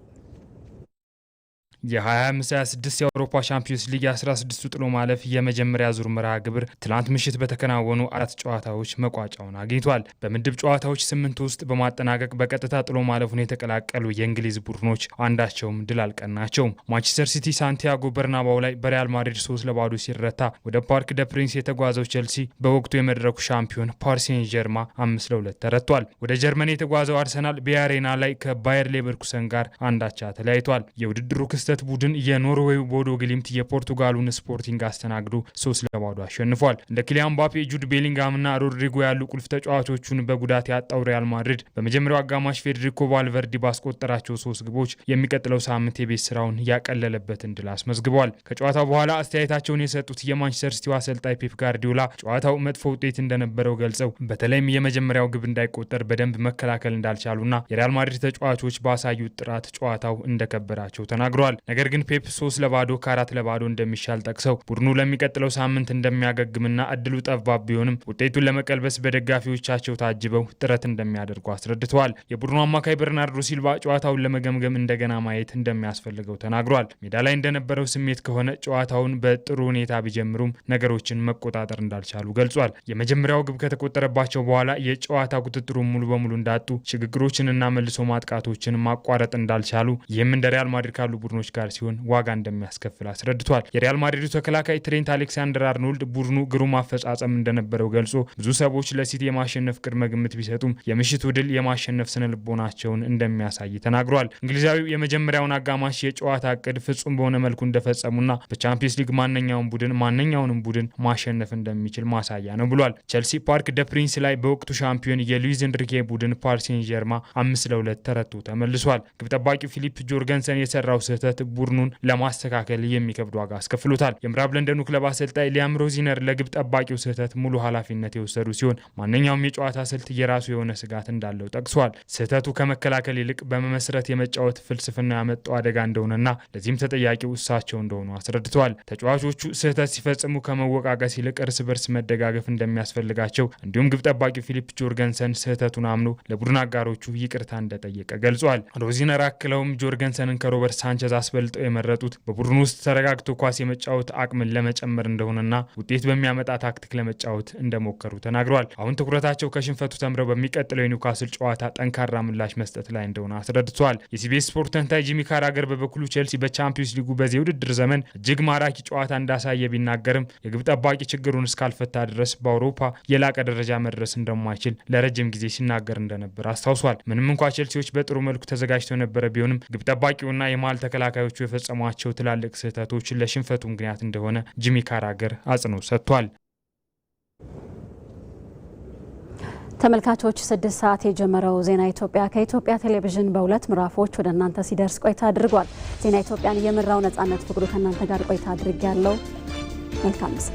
የ25-26 የአውሮፓ ቻምፒየንስ ሊግ 16ቱ ጥሎ ማለፍ የመጀመሪያ ዙር መርሃ ግብር ትላንት ምሽት በተከናወኑ 4 ጨዋታዎች መቋጫውን አግኝቷል። በምድብ ጨዋታዎች 8 ውስጥ በማጠናቀቅ በቀጥታ ጥሎ ማለፉን የተቀላቀሉ የእንግሊዝ ቡድኖች አንዳቸውም ድል አልቀናቸውም። ማንቸስተር ሲቲ ሳንቲያጎ በርናባው ላይ በሪያል ማድሪድ 3-0 ሲረታ፣ ወደ ፓርክ ደ ፕሪንስ የተጓዘው ቼልሲ በወቅቱ የመድረኩ ሻምፒዮን ፓሪስ ሴን ጀርማ 5-2 ተረቷል። ወደ ጀርመን የተጓዘው አርሰናል በአሬና ላይ ከባየር ሌቨርኩሰን ጋር አንዳቻ ተለያይቷል። የውድድሩ ክስተት ቡድን የኖርዌዩ ቦዶ ግሊምት የፖርቱጋሉን ስፖርቲንግ አስተናግዶ 3-0 አሸንፏል። እንደ ኪሊያን ምባፔ፣ ጁድ ቤሊንጋም እና ሮድሪጎ ያሉ ቁልፍ ተጫዋቾቹን በጉዳት ያጣው ሪያል ማድሪድ በመጀመሪያው አጋማሽ ፌዴሪኮ ቫልቨርዲ ባስቆጠራቸው 3 ግቦች የሚቀጥለው ሳምንት የቤት ስራውን ያቀለለበትን ድል አስመዝግበዋል። ከጨዋታው በኋላ አስተያየታቸውን የሰጡት የማንቸስተር ሲቲው አሰልጣኝ ፔፕ ጋርዲዮላ ጨዋታው መጥፎ ውጤት እንደነበረው ገልጸው በተለይም የመጀመሪያው ግብ እንዳይቆጠር በደንብ መከላከል እንዳልቻሉና የሪያል ማድሪድ ተጫዋቾች ባሳዩት ጥራት ጨዋታው እንደከበራቸው ተናግረዋል። ነገር ግን ፔፕ 3-0 ከ4-0 እንደሚሻል ጠቅሰው ቡድኑ ለሚቀጥለው ሳምንት እንደሚያገግምና እድሉ ጠባብ ቢሆንም ውጤቱን ለመቀልበስ በደጋፊዎቻቸው ታጅበው ጥረት እንደሚያደርጉ አስረድተዋል። የቡድኑ አማካይ በርናርዶ ሲልቫ ጨዋታውን ለመገምገም እንደገና ማየት እንደሚያስፈልገው ተናግሯል። ሜዳ ላይ እንደነበረው ስሜት ከሆነ ጨዋታውን በጥሩ ሁኔታ ቢጀምሩም ነገሮችን መቆጣጠር እንዳልቻሉ ገልጿል። የመጀመሪያው ግብ ከተቆጠረባቸው በኋላ የጨዋታ ቁጥጥሩን ሙሉ በሙሉ እንዳጡ፣ ሽግግሮችንና መልሶ ማጥቃቶችን ማቋረጥ እንዳልቻሉ፣ ይህም እንደ ሪያል ማድሪድ ካሉ ቡድኖች ጋር ሲሆን ዋጋ እንደሚያስከፍል አስረድቷል። የሪያል ማድሪዱ ተከላካይ ትሬንት አሌክሳንደር አርኖልድ ቡድኑ ግሩም አፈጻጸም እንደነበረው ገልጾ ብዙ ሰዎች ለሲቲ የማሸነፍ ቅድመ ግምት ቢሰጡም የምሽቱ ድል የማሸነፍ ስነ ልቦናቸውን እንደሚያሳይ ተናግሯል። እንግሊዛዊው የመጀመሪያውን አጋማሽ የጨዋታ እቅድ ፍጹም በሆነ መልኩ እንደፈጸሙና በቻምፒየንስ ሊግ ማንኛውንም ቡድን ማሸነፍ እንደሚችል ማሳያ ነው ብሏል። ቼልሲ ፓርክ ደ ፕሪንስ ላይ በወቅቱ ሻምፒዮን የሉዊስ ኤንሪኬ ቡድን ፓሪስ ሴን ጀርማ 5-2 ተረቶ ተመልሷል። ግብ ጠባቂው ፊሊፕ ጆርገንሰን የሰራው ስህተት ቡድኑን ለማስተካከል የሚከብድ ዋጋ አስከፍሎታል። የምዕራብ ለንደኑ ክለብ አሰልጣኝ ሊያም ሮዚነር ለግብ ጠባቂው ስህተት ሙሉ ኃላፊነት የወሰዱ ሲሆን ማንኛውም የጨዋታ ስልት የራሱ የሆነ ስጋት እንዳለው ጠቅሷል። ስህተቱ ከመከላከል ይልቅ በመመስረት የመጫወት ፍልስፍና ያመጣው አደጋ እንደሆነና ለዚህም ተጠያቂው እሳቸው እንደሆኑ አስረድተዋል። ተጫዋቾቹ ስህተት ሲፈጽሙ ከመወቃቀስ ይልቅ እርስ በርስ መደጋገፍ እንደሚያስፈልጋቸው እንዲሁም ግብ ጠባቂው ፊሊፕ ጆርገንሰን ስህተቱን አምኖ ለቡድን አጋሮቹ ይቅርታ እንደጠየቀ ገልጿል። ሮዚነር አክለውም ጆርገንሰንን ከሮበርት ሳንቸዝ አስበልጠው የመረጡት በቡድኑ ውስጥ ተረጋግቶ ኳስ የመጫወት አቅምን ለመጨመር እንደሆነና ውጤት በሚያመጣ ታክቲክ ለመጫወት እንደሞከሩ ተናግረዋል። አሁን ትኩረታቸው ከሽንፈቱ ተምረው በሚቀጥለው የኒውካስል ጨዋታ ጠንካራ ምላሽ መስጠት ላይ እንደሆነ አስረድቷል። የሲቢኤስ ስፖርት ተንታኝ ጂሚ ካራገር በበኩሉ ቼልሲ በቻምፒየንስ ሊጉ በዚህ ውድድር ዘመን እጅግ ማራኪ ጨዋታ እንዳሳየ ቢናገርም የግብ ጠባቂ ችግሩን እስካልፈታ ድረስ በአውሮፓ የላቀ ደረጃ መድረስ እንደማይችል ለረጅም ጊዜ ሲናገር እንደነበር አስታውሷል። ምንም እንኳ ቼልሲዎች በጥሩ መልኩ ተዘጋጅተው የነበረ ቢሆንም ግብ ጠባቂውና የመሃል ተከላካዮቹ የፈጸሟቸው ትላልቅ ስህተቶች ለሽንፈቱ ምክንያት እንደሆነ ጂሚ ካራገር አጽንኦት ሰጥቷል። ተመልካቾች 6 ሰዓት የጀመረው ዜና ኢትዮጵያ ከኢትዮጵያ ቴሌቪዥን በሁለት ምዕራፎች ወደ እናንተ ሲደርስ ቆይታ አድርጓል። ዜና ኢትዮጵያን እየመራው ነጻነት ፍቅሩ ከእናንተ ጋር ቆይታ አድርጌያለሁ። መልካም ጊዜ